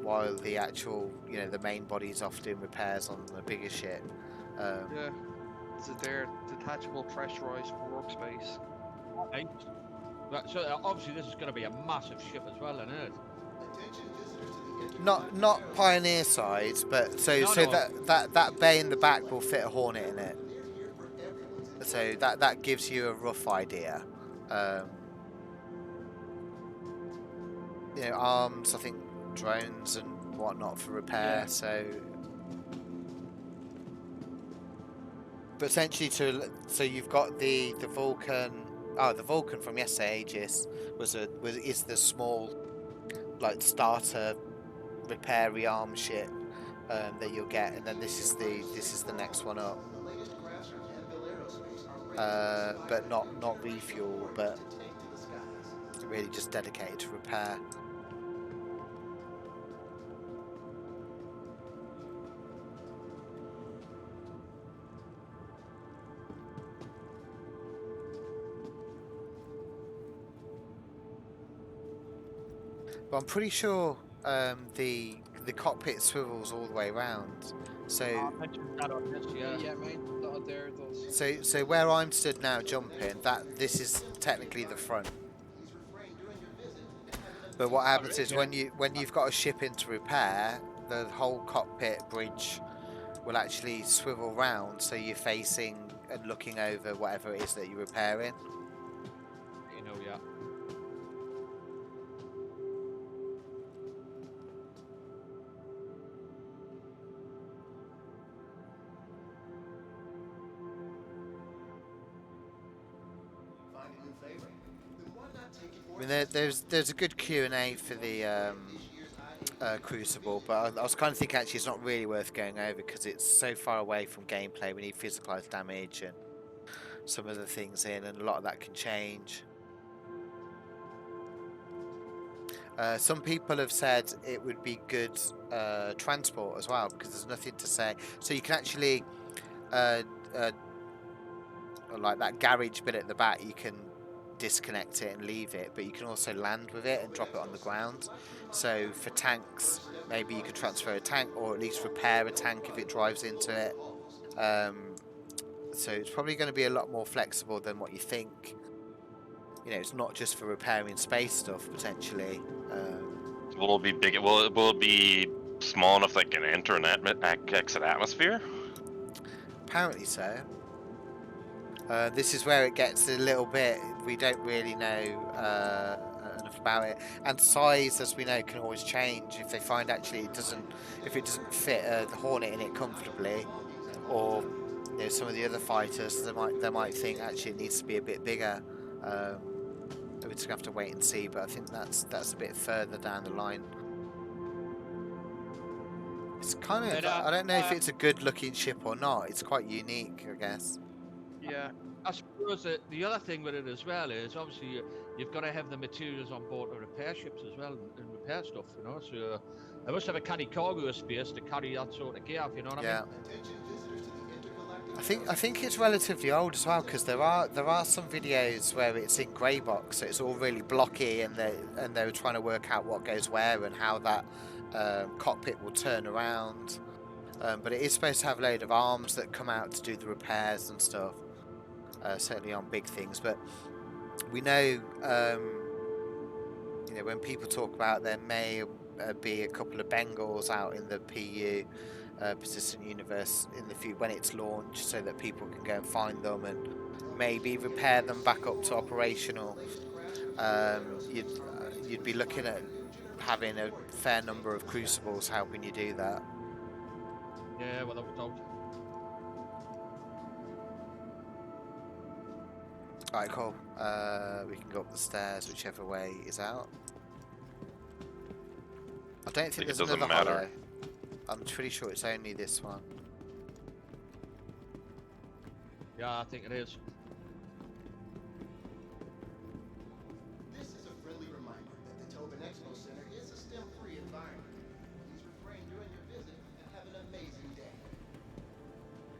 while the actual, the main body's off doing repairs on the bigger ship. Yeah. This is their detachable pressurized workspace. Right. Right, so, obviously, this is going to be a massive ship as well, isn't it? Not Pioneer size, but so No, so no. that bay in the back will fit a Hornet in it. So that gives you a rough idea. Arms, I think drones and whatnot for repair. Yeah. So, but essentially, so you've got the Vulcan. Oh, the Vulcan from yesterday, Aegis, is the small, like, starter repair rearm ship that you'll get, and then this is the next one up. But not refuel, but really just dedicated to repair. But I'm pretty sure the cockpit swivels all the way around. So I mentioned that on this, yeah. Yeah, mate. That there it does. so where I'm stood now jumping, this is technically the front. But what happens is when you've got a ship into repair, the whole cockpit bridge will actually swivel round, so you're facing and looking over whatever it is that you're repairing. Yeah. I mean, there's a good Q&A for the Crucible, but I was kind of thinking actually it's not really worth going over because it's so far away from gameplay. We need physicalized damage and some other things in, and a lot of that can change. Some people have said it would be good transport as well because there's nothing to say. So you can actually, like that garage bit at the back, you can disconnect it and leave it, but you can also land with it and drop it on the ground. So for tanks, maybe you could transfer a tank or at least repair a tank if it drives into it. So it's probably going to be a lot more flexible than what you think. You know, it's not just for repairing space stuff potentially. Will it be big? Will it be small enough that it can enter and exit atmosphere? Apparently so. This is where it gets a little bit. We don't really know enough about it, and size, as we know, can always change if they find actually it doesn't fit the Hornet in it comfortably, or you know, some of the other fighters they might think actually it needs to be a bit bigger. We're just gonna have to wait and see, but I think that's a bit further down the line. It's kind of I don't know if it's a good looking ship or not. It's quite unique, I guess. Yeah. I suppose that the other thing with it as well is obviously you've got to have the materials on board to repair ships as well and repair stuff, you know. So I must have a carry cargo space to carry that sort of gear, you know what I mean? I think it's relatively old as well because there are some videos where it's in grey box, so it's all really blocky, and they were trying to work out what goes where and how that cockpit will turn around. But it is supposed to have a load of arms that come out to do the repairs and stuff. Certainly on big things, but we know, you know, when people talk about there may be a couple of Bengals out in the PU, persistent universe, in the future when it's launched, so that people can go and find them and maybe repair them back up to operational. You'd be looking at having a fair number of Crucibles helping you do that. Yeah, without doubt. Alright, cool. We can go up the stairs, whichever way is out. I don't think there's another hollow. I'm pretty sure it's only this one. Yeah, I think it is. This is a friendly reminder that the Tobin Expo Center is a STEM-free environment. Please refrain during your visit and have an amazing day.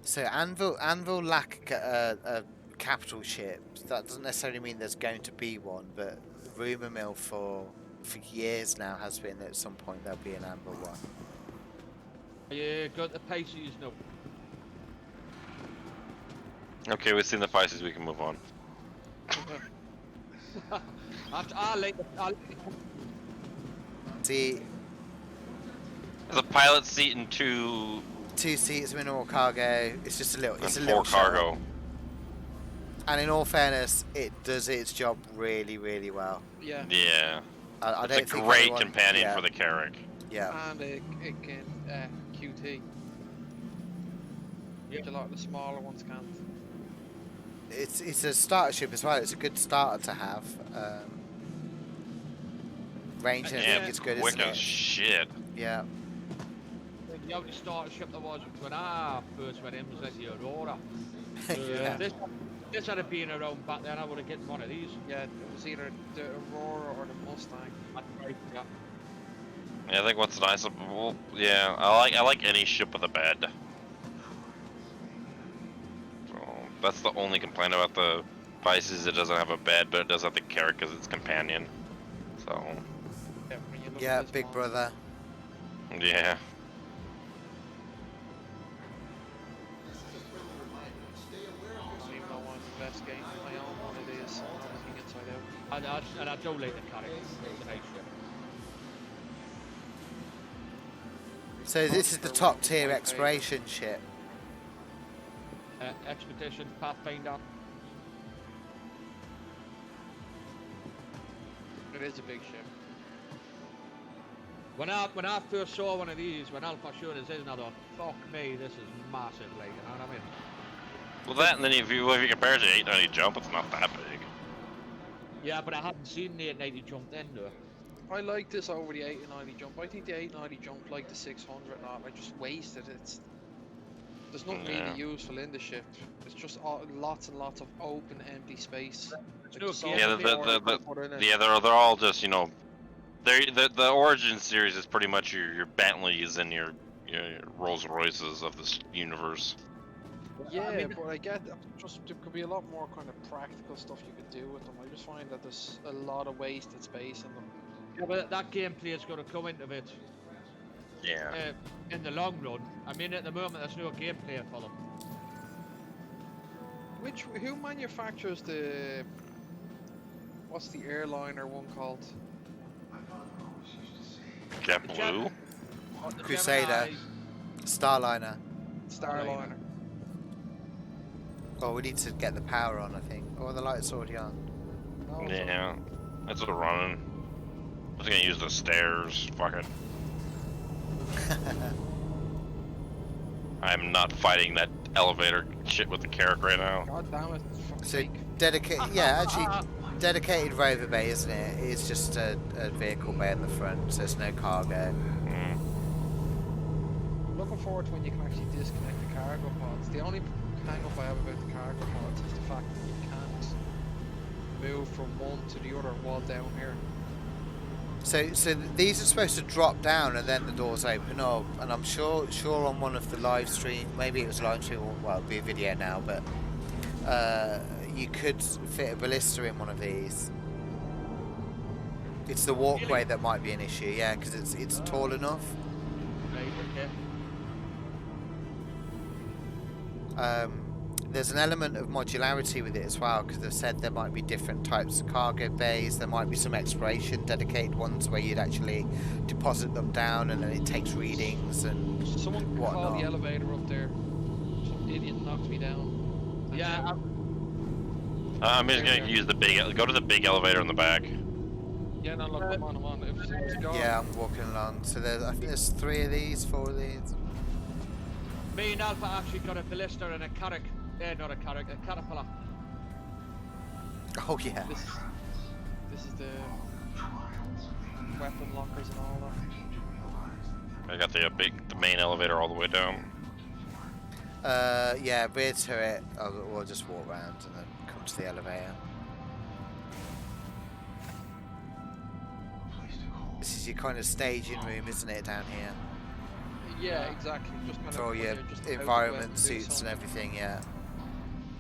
So Anvil lack a capital ship. That doesn't necessarily mean there's going to be one, but rumour mill for years now has been that at some point there'll be an Anvil one. Yeah, got the Pisces now. Okay, we've seen the Pisces. We can move on. I like See, There's a pilot seat and two seats, minimal cargo. It's just a little. It's a and little four cargo. shuttle. And in all fairness, it does its job really, really well. Yeah. Yeah. I It's don't a think great anyone, companion yeah, for the Carrack. Yeah. And it can QT. Yeah. Which a lot of the smaller ones can't. It's a starter ship as well. It's a good starter to have. Range and Yeah, everything is good, quick isn't as it? shit. Yeah. the only starter ship there was when I first went in was like the Aurora. Yeah. This had have been around back then, I would have gotten one of these. Yeah, it was either the Aurora or the Mustang. That's right, yeah. Yeah, I think what's nice, well, yeah, I like any ship with a bed. So that's the only complaint about the Pisces. It doesn't have a bed, but it does have the Carrack because it's companion. So Yeah, when you look Yeah, at this Big one, Brother. yeah. I don't even know why I'm investigating my own one it is. I'm not looking inside out. And I do like the Carrack. It's a nice ship. So this is the top tier exploration ship. Expedition, Pathfinder. It is a big ship. When I first saw one of these, when Alpha showed us this, and I thought, fuck me, this is massive, like, you know what I mean? Well, that and then if you compare it to 890 jump, it's not that big. Yeah, but I haven't seen the 890 jump then though. I like this over the 890 jump. I think the 890 jump, like the 600 and all, I just wasted it. There's nothing Yeah. really useful in the ship. It's just lots and lots of open, empty space. There's no so game Yeah, much play. more you could put in it. Yeah, they're all just, you know, the Origin series is pretty much your Bentleys and your Rolls Royces of this universe. Yeah, I mean- but I get just there could be a lot more kind of practical stuff you could do with them. I just find that there's a lot of wasted space in them. Yeah, but that gameplay is going to come into it Yeah. in the long run. I mean, at the moment, there's no gameplay for them. Who manufactures the what's the airliner one called? JetBlue. The Crusader. Gemini- Starliner. Starliner. Oh, we need to get the power on, I think. Oh, the light's already on. No, it's Yeah. That's what running. I was gonna use the stairs. Fuck it. I'm not fighting that elevator shit with the Carrack right now. God damn it! For fuck's So sake. dedicated, yeah, actually, dedicated rover bay, isn't it? It's just a vehicle bay in the front, so there's no cargo. Mm. Looking forward to when you can actually disconnect the cargo pods. The only hang up I have about the cargo pods is the fact that you can't move from one to the other while down here. So these are supposed to drop down and then the doors open up. And I'm sure on one of the live stream, maybe it was a live stream, well, it'll be a video now, but you could fit a ballista in one of these. It's the walkway that might be an issue, yeah, because it's tall enough. Right, okay. There's an element of modularity with it as well, because they've said there might be different types of cargo bays. There might be some exploration dedicated ones where you'd actually deposit them down and then it takes readings and Someone can call whatnot. the elevator up there. Some idiot knocked me down. Yeah, I'm just gonna use the big. Go to the big elevator in the back. Yeah, no, look, I'm on. It was gone. Yeah, I'm walking along. So I think there's 3 of these, 4 of these. me and Alpha actually got a ballista and a Carrack. Not a Carrack, a Caterpillar. Oh yeah. This is the weapon lockers and all that. I got the main elevator all the way down. Yeah, rear turret. We'll just walk around and then come to the elevator. This is your kind of staging room, isn't it, down here? Yeah, exactly. Just kind For of all when your you're just about to go out environment and do suits and something. everything, yeah.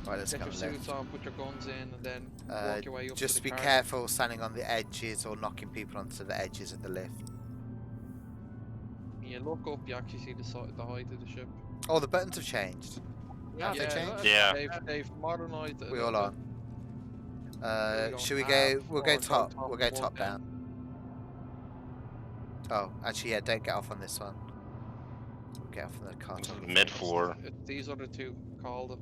Right, let's Get go your on suits left. on, put your guns in, and then walk your way up Just to the be car. careful standing on the edges or knocking people onto the edges of the lift. You look up, you actually see the height of the ship. Oh, the buttons have changed. Have they changed? Yeah. They've modernised it. a We little all bit. on. go Should we half go? We'll go or go top. top We'll go and walk top down. Oh, actually, yeah. Don't get off on this one. We'll get off on the car. top. Mid floor. These other two called it.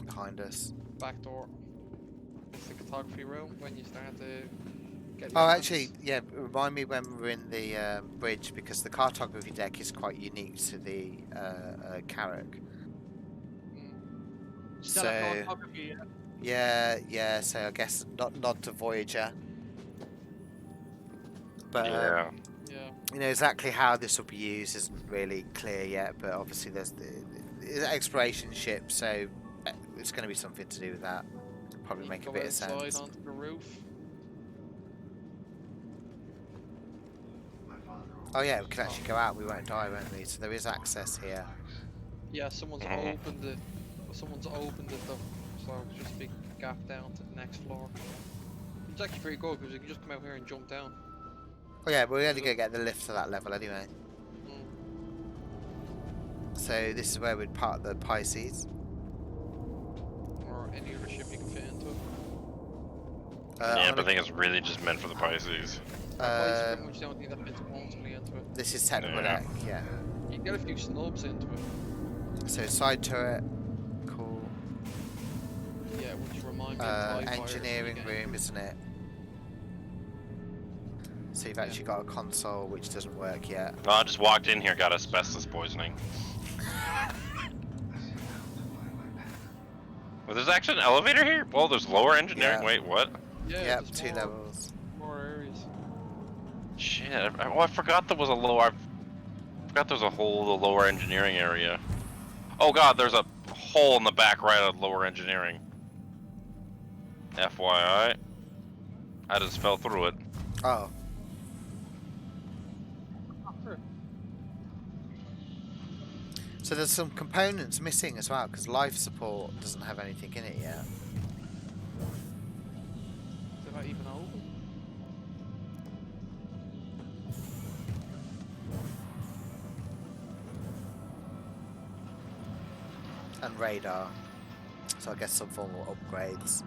Behind us. Back door. It's the photography room when you start to get. Oh, your actually, hands- yeah. Remind me when we're in the bridge because the cartography deck is quite unique to the Carrack. Mm. Still So a photography. yeah. So I guess not to Voyager. But Yeah. Yeah. you know exactly how this will be used isn't really clear yet. But obviously there's the exploration ship, so it's going to be something to do with that. Probably You make a go bit of outside sense. onto the roof. Oh yeah, we can actually go out. We won't die, won't we? So there is access here. Yeah, someone's Mhm. opened it. Someone's opened it though, so it's just a big gap down to the next floor. It's actually pretty good because you can just come out here and jump down. Oh yeah, but we're only going to get the lift to that level anyway. Mm. So this is where we'd park the Pisces. Or any other ship you can fit into it. Yeah, but I think it's really just meant for the Pisces. It's pretty much the only thing that fits comfortably into it. This is technical Yeah. deck, yeah. You can get a few snubs into it. So side turret, cool. Yeah, which remind me of TIE fighters Engineering again. room, isn't it? So you've actually got a console which doesn't work yet. Oh, I just walked in here, got asbestos poisoning. Well, there's actually an elevator here? Well, there's lower engineering. Yeah. Wait, what? Yeah, Yep, there's 2 more, levels. more areas. Shit. I forgot there was a lower. I forgot there was a whole the lower engineering area. Oh god, there's a hole in the back right of lower engineering. FYI. I just fell through it. Oh. So there's some components missing as well, because life support doesn't have anything in it yet. Did I even open? And radar. So I guess some form of upgrades.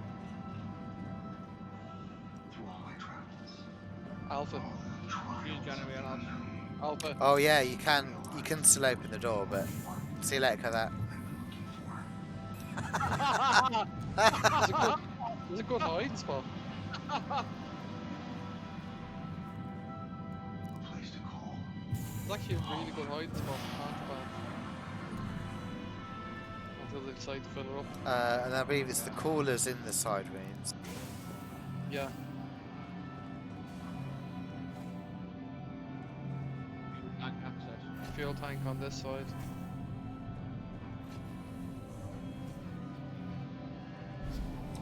Alpha. Fuel generator. Alpha. Oh yeah, you can still open the door, but see you later, that. There's a good hiding spot. It's actually a really good hiding spot. Until they decide to fill her up. And I believe it's the coolers in the side rooms. Yeah. Tank access. Fuel tank on this side.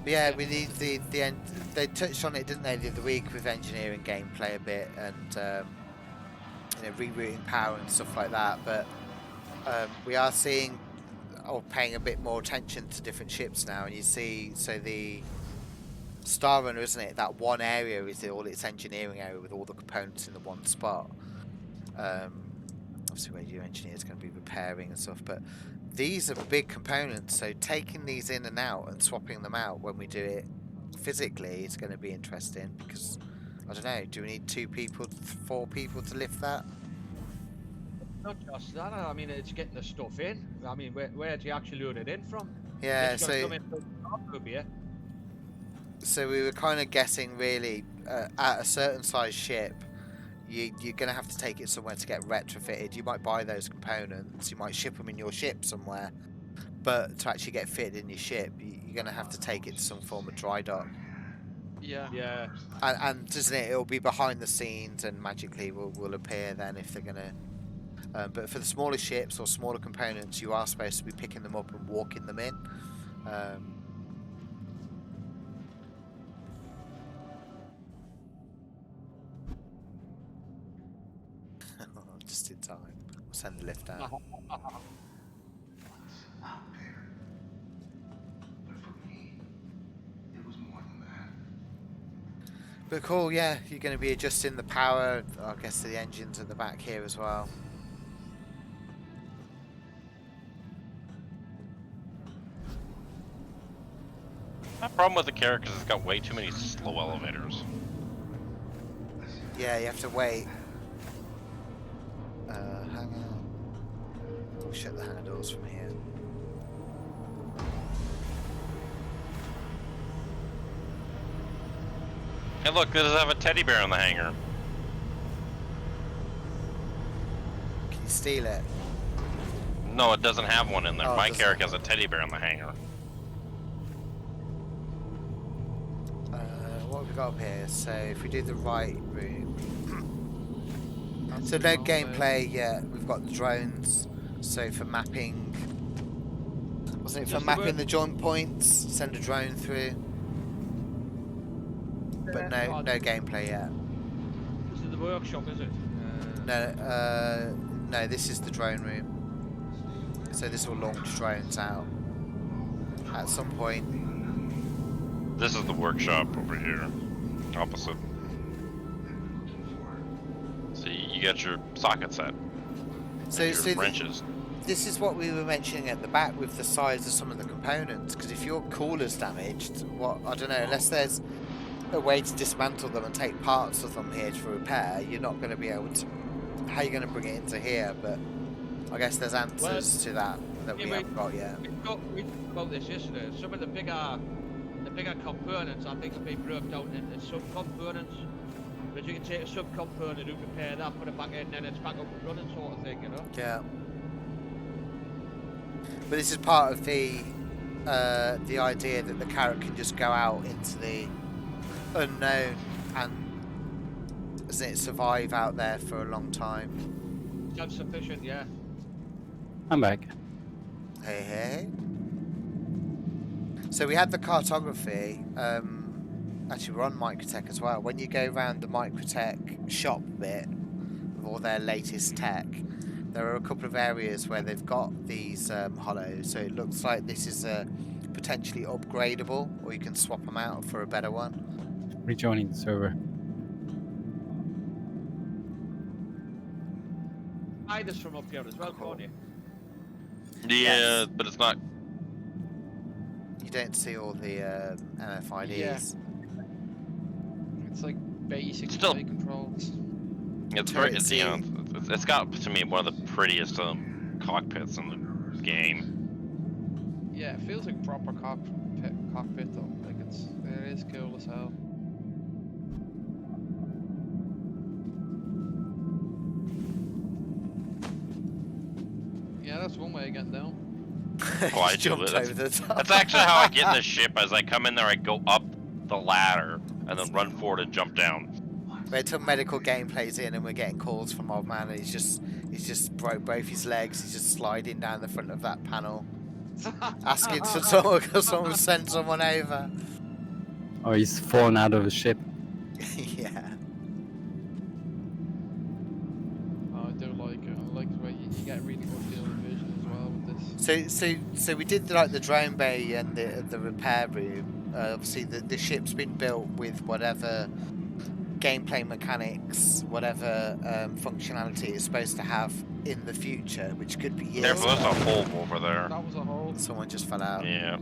But yeah, we need the end. They touched on it, didn't they, the other week with engineering gameplay a bit and you know, rerouting power and stuff like that. But we are seeing or paying a bit more attention to different ships now, and you see, so the Star Runner, isn't it? That one area is all its engineering area with all the components in the one spot. Obviously, where your engineer is going to be repairing and stuff, but these are big components, so taking these in and out and swapping them out when we do it physically is going to be interesting, because I don't know, do we need 2 people, 4 people to lift that? Not just that, I mean, it's getting the stuff in. I mean, where do you actually load it in from? Yeah, It's so come in from the top here. so we were kind of guessing really at a certain size ship, you're going to have to take it somewhere to get retrofitted. You might buy those components, you might ship them in your ship somewhere, but to actually get fitted in your ship, you're going to have to take it to some form of dry dock. Yeah. Yeah. And doesn't it? It'll be behind the scenes and magically will appear then if they're going to. But for the smaller ships or smaller components, you are supposed to be picking them up and walking them in. Just in time. We'll send the lift out. But cool, yeah, you're going to be adjusting the power, I guess, to the engines at the back here as well. My problem with the character is it's got way too many slow elevators. Yeah, you have to wait. Hang on. We'll shut the hangar doors from here. Hey look, does it have a teddy bear in the hangar? Can you steal it? No, it doesn't have one in there. Oh, it My doesn't. character has a teddy bear in the hangar. What have we got up here? So if we do the right route. So no gameplay yet. We've got the drones. So for mapping, wasn't it for Just the mapping work- the joint points? Send a drone through. But no gameplay yet. This is the workshop, is it? No, this is the drone room. So this will launch drones out at some point. This is the workshop over here, opposite. See, you got your socket set. So, and your so wrenches. this is what we were mentioning at the back with the size of some of the components. Because if your cooler's damaged, I don't know, unless there's a way to dismantle them and take parts of them here for repair, you're not going to be able to. How are you going to bring it into here? But I guess there's answers to that we haven't got yet. We talked about this yesterday. Some of the bigger components, I think, have been broken down into sub-components. But you can take a sub-component, you repair that, put it back in, and then it's back up and running sort of thing, you know? Yeah. But this is part of the the idea that the carrot can just go out into the unknown and doesn't it survive out there for a long time? Self-sufficient, yeah. I'm back. Hey, hey. So we had the cartography. Actually, we're on Microtech as well. When you go around the Microtech shop bit with all their latest tech, there are a couple of areas where they've got these hollows. So it looks like this is potentially upgradable, or you can swap them out for a better one. Rejoining the server. Hide us from up here as well, Cool. can't you? Yeah, Yes. but it's not. You don't see all the MFIDs. Yeah. It's like basic Still- flight controls. It's very. It's, you know, it's got to me one of the prettiest cockpits in the game. Yeah, it feels like proper cockpit though. Like it is cool as hell. Yeah, that's one way of getting down. Oh, I Just do jumped it. over the top. That's actually how I get in the ship. As I come in there, I go up the ladder and then run forward and jump down. Wait till medical gameplay's in and we're getting calls from old man and he's just broke both his legs. He's just sliding down the front of that panel, asking for someone because someone sent someone over. Oh, he's fallen out of his ship. Yeah. Oh, I do like it. I like the way you get really good field of vision as well with this. So we did like the drone bay and the repair room. Obviously the ship's been built with whatever gameplay mechanics, whatever functionality it's supposed to have in the future, which could be years. There's a hole over there. That was a hole. Someone just fell out. Yeah.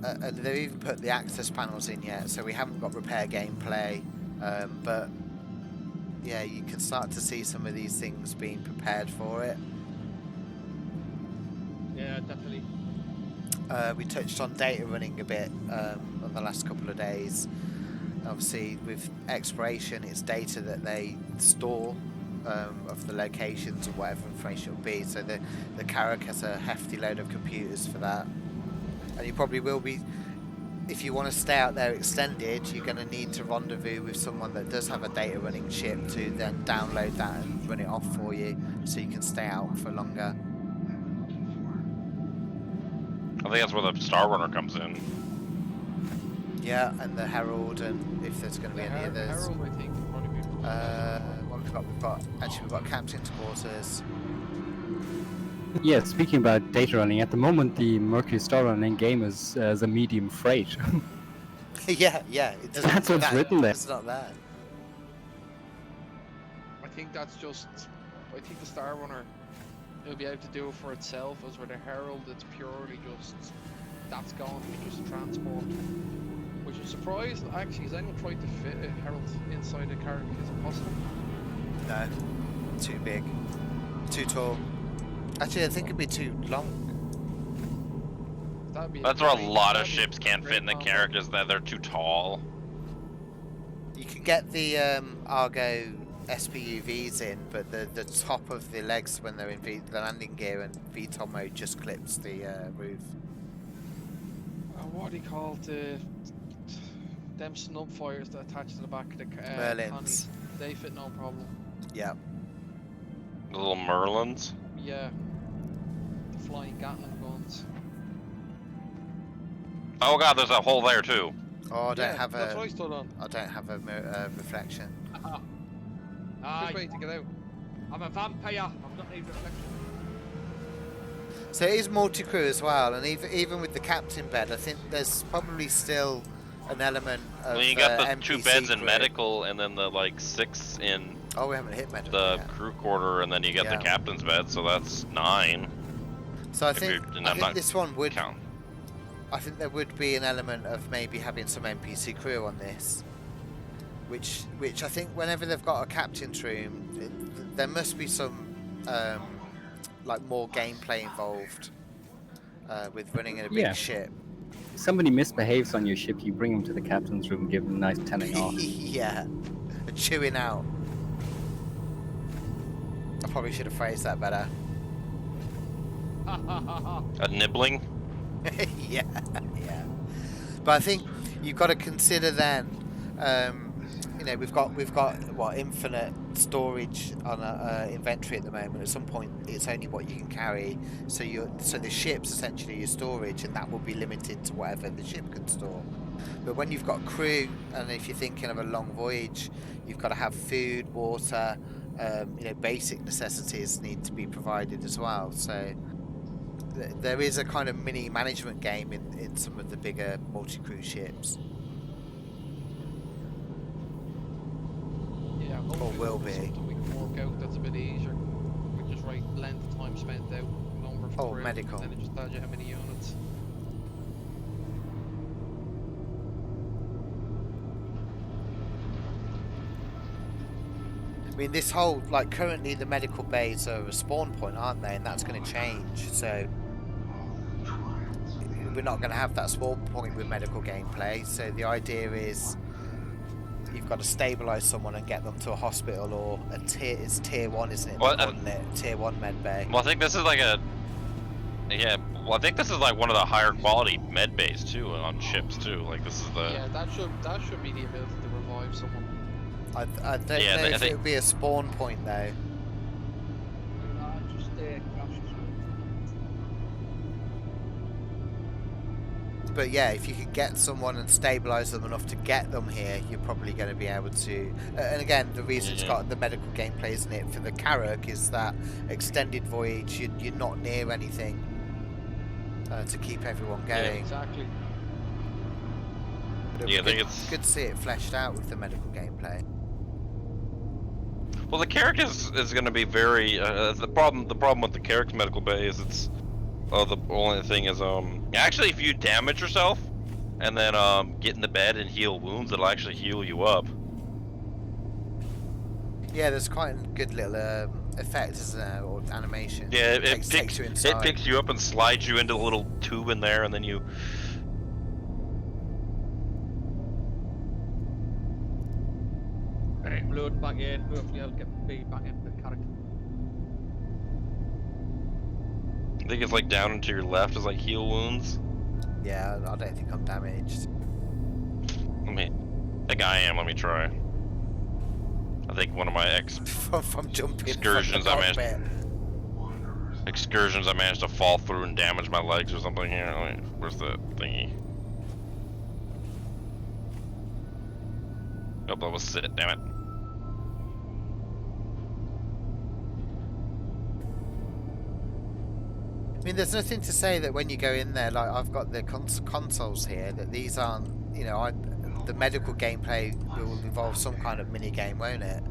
And they've even put the access panels in yet, so we haven't got repair gameplay. But yeah, you can start to see some of these things being prepared for it. Yeah, definitely. We touched on data running a bit on the last couple of days. Obviously, with exploration, it's data that they store of the locations or whatever information it will be. So the Carrack has a hefty load of computers for that. And you probably will be, if you want to stay out there extended, you're going to need to rendezvous with someone that does have a data running chip to then download that and run it off for you so you can stay out for longer. I think that's where the Star Runner comes in. Yeah, and the Herald, and if there's going to be any others. Herald, I think, would probably be. What we've got captain's quarters. Yeah, speaking about data running, at the moment the Mercury Star running game is as a medium freight. yeah, it doesn't. That's what's written there. It's not there. I think that's just. I think the Star Runner, it'll be able to do it for itself, as with the Herald, it's purely just. That's going to be just transport. Which is surprised. Actually, has anyone tried to fit a Herald inside a car? Is it possible? No, too big, too tall. Actually, I think it'd be too long. That'd be. That's where a lot of that'd be ships can't great fit in the combo. characters, that they're too tall. You can get the Argo SPUVs in, but the top of the legs when they're in the landing gear and VTOL mode just clips the roof. What do you call them snub fires that attach to the back of the Merlins. Connies? They fit no problem. Yeah. The little Merlins. Yeah. The flying Gatling guns. Oh god, there's a hole there too. Oh, I don't Yeah, have that's what I a. stood on. I don't have a reflection. Quick Aye, way to get out. I'm a vampire. I've got no reflection. So it is multi-crew as well, and even with the captain bed, I think there's probably still an element of Well, you got the two NPC beds in crew. medical, and then the like 6 in Oh, we haven't hit medical the yet. crew quarter, and then you get Yeah. the captain's bed, so that's 9. So I if think, you're- and I I'm think not this one would. Count. I think there would be an element of maybe having some NPC crew on this, which I think whenever they've got a captain's room, there must be some like more gameplay involved with running in a big Yeah. ship. If somebody misbehaves on your ship, you bring them to the captain's room and give them a nice telling off. Yeah, chewing out. I probably should have phrased that better. A nibbling. yeah, yeah. But I think you've got to consider then, you know, we've got what, infinite storage on a inventory at the moment. At some point, it's only what you can carry. So the ship's essentially your storage, and that will be limited to whatever the ship can store. But when you've got crew, and if you're thinking of a long voyage, you've got to have food, water, you know, basic necessities need to be provided as well. So there is a kind of mini management game in some of the bigger multi-crew ships. Yeah, hopefully will that'll be. something we can work out that's a bit easier. We just write length of time spent out, number of crew, medical. and then it just tells you how many units. I mean, this whole, like, currently the medical bays are a spawn point, aren't they? And that's going to change. So we're not going to have that spawn point with medical gameplay. So the idea is you've got to stabilize someone and get them to a hospital, or it's tier 1, isn't it? Well, They're calling it tier 1 med bay. Well, I think this is like a. Yeah, well, I think this is like one of the higher quality med bays too on ships too. Like this is the. Yeah, that should be the ability to revive someone. I don't know I if think- it would be a spawn point though. Just But yeah, if you can get someone and stabilize them enough to get them here, you're probably going to be able to. And again, the reason it's got the medical gameplay, isn't it, for the Carrack, is that extended voyage, you're not near anything to keep everyone Yeah, going. exactly. But Yeah, I it'd be think good, it's- good to see it fleshed out with the medical gameplay. Well, the Carrack is going to be very. The problem with the Carrack's medical bay is it's. The only thing is actually if you damage yourself, and then get in the bed and heal wounds, it'll actually heal you up. Yeah, there's quite a good little effect, isn't there, or animation. Yeah, it takes picks you it inside. picks you up and slides you into the little tube in there, and then you. right, load back in. Hopefully, I'll get B back into the character. I think it's like down and to your left is like heal wounds. Yeah, I don't think I'm damaged. I think I am. Let me try. I think one of my from jumping Excursions, from I the managed- cockpit. excursions, I managed to fall through and damage my legs or something here. Wait, where's the thingy? Oh, that was sit. Damn it. I mean, there's nothing to say that when you go in there, like I've got the consoles here, that these aren't, you know, the medical gameplay will involve some kind of mini game, won't it?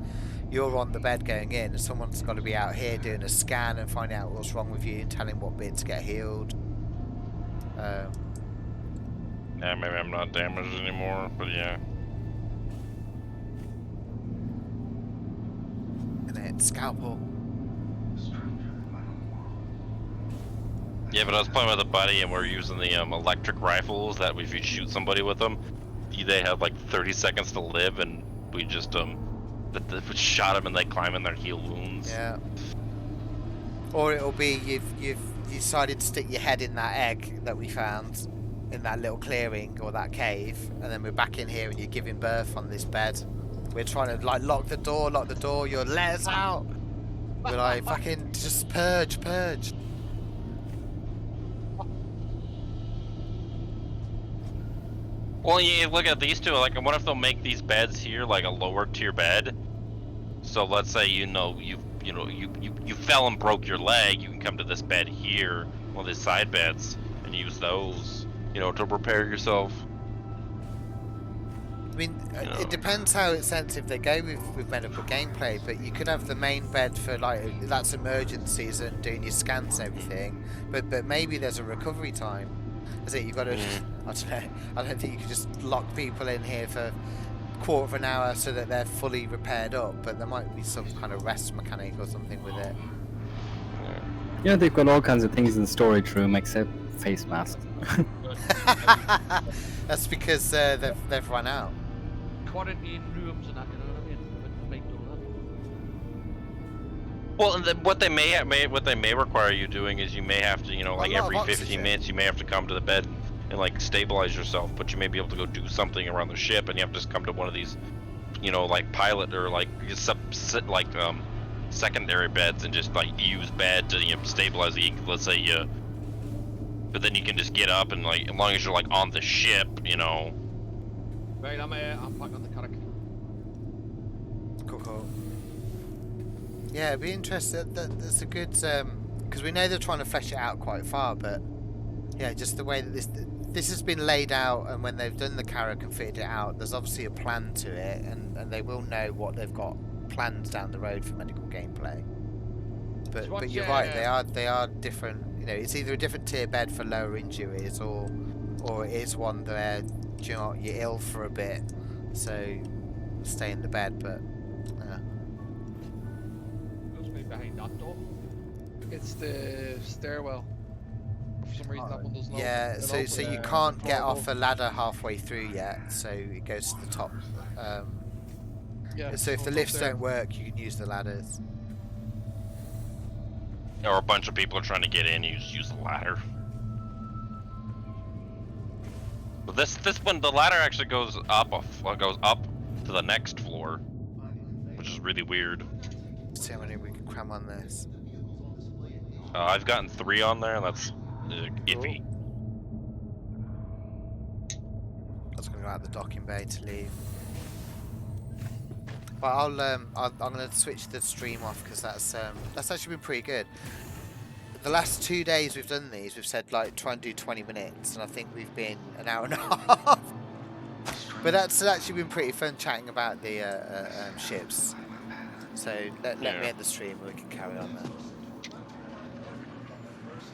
You're on the bed going in, and someone's got to be out here doing a scan and finding out what's wrong with you and telling what bits get healed. Yeah, maybe I'm not damaged anymore, but yeah. And then scalpel. Yeah, but I was playing with a buddy and we're using the electric rifles that if you shoot somebody with them, they have like 30 seconds to live, and we just we shot them and they climb in there and heal wounds. Yeah. Or it'll be you've decided to stick your head in that egg that we found in that little clearing or that cave, and then we're back in here and you're giving birth on this bed. We're trying to like lock the door, you're let us out. We're like fucking just purge. Well, you look at these two. Like, what if they'll make these beds here like a lower tier bed? So let's say you fell and broke your leg. You can come to this bed here, one of these side beds, and use those, to repair yourself. I mean, it depends how extensive they go with medical gameplay, but you could have the main bed for like that's emergencies and doing your scans and everything. But maybe there's a recovery time. Is it you've got to? I don't know. I don't think you can just lock people in here for a quarter of an hour so that they're fully repaired up. But there might be some kind of rest mechanic or something with it. Yeah, they've got all kinds of things in the storage room except face masks. That's because they've run out. Quarantine rooms and that, you know what I mean? They might do Well, and then what they may require you doing is you may have to, you know, like A lot of every 15 oxygen. minutes, you may have to come to the bed and like stabilize yourself, but you may be able to go do something around the ship, and you have to just come to one of these, you know, like pilot or like secondary beds and just like use bed to, you know, stabilize the, let's say you. But then you can just get up and like, as long as you're like on the ship, you know. Right, I'm back on the carrack. Cool. Yeah, it'd be interesting. That's a good because we know they're trying to flesh it out quite far, but yeah, just the way that this has been laid out, and when they've done the carrack and fitted it out, there's obviously a plan to it, and they will know what they've got planned down the road for medical gameplay. But So what's you're right, they are different. You know, it's either a different tier bed for lower injuries, or it is one where, do you know what, you're ill for a bit, so stay in the bed. But Who's me behind that door? It's the stairwell. For some reason, that one doesn't yeah, open. so It you opens can't the get floor off a ladder halfway through yet, so it goes to the top. Yeah, So if the it's lifts up there. don't work, you can use the ladders. Or a bunch of people are trying to get in, you just use the ladder. But this one, the ladder actually goes up to the next floor, which is really weird. See how many we can cram on this. I've gotten 3 on there, and that's iffy. I was going to go out the docking bay to leave. But I'm going to switch the stream off because that's actually been pretty good. The last 2 days we've done these, we've said like try and do 20 minutes, and I think we've been an hour and a half. But that's actually been pretty fun chatting about the ships. So let me end the stream and we can carry on then.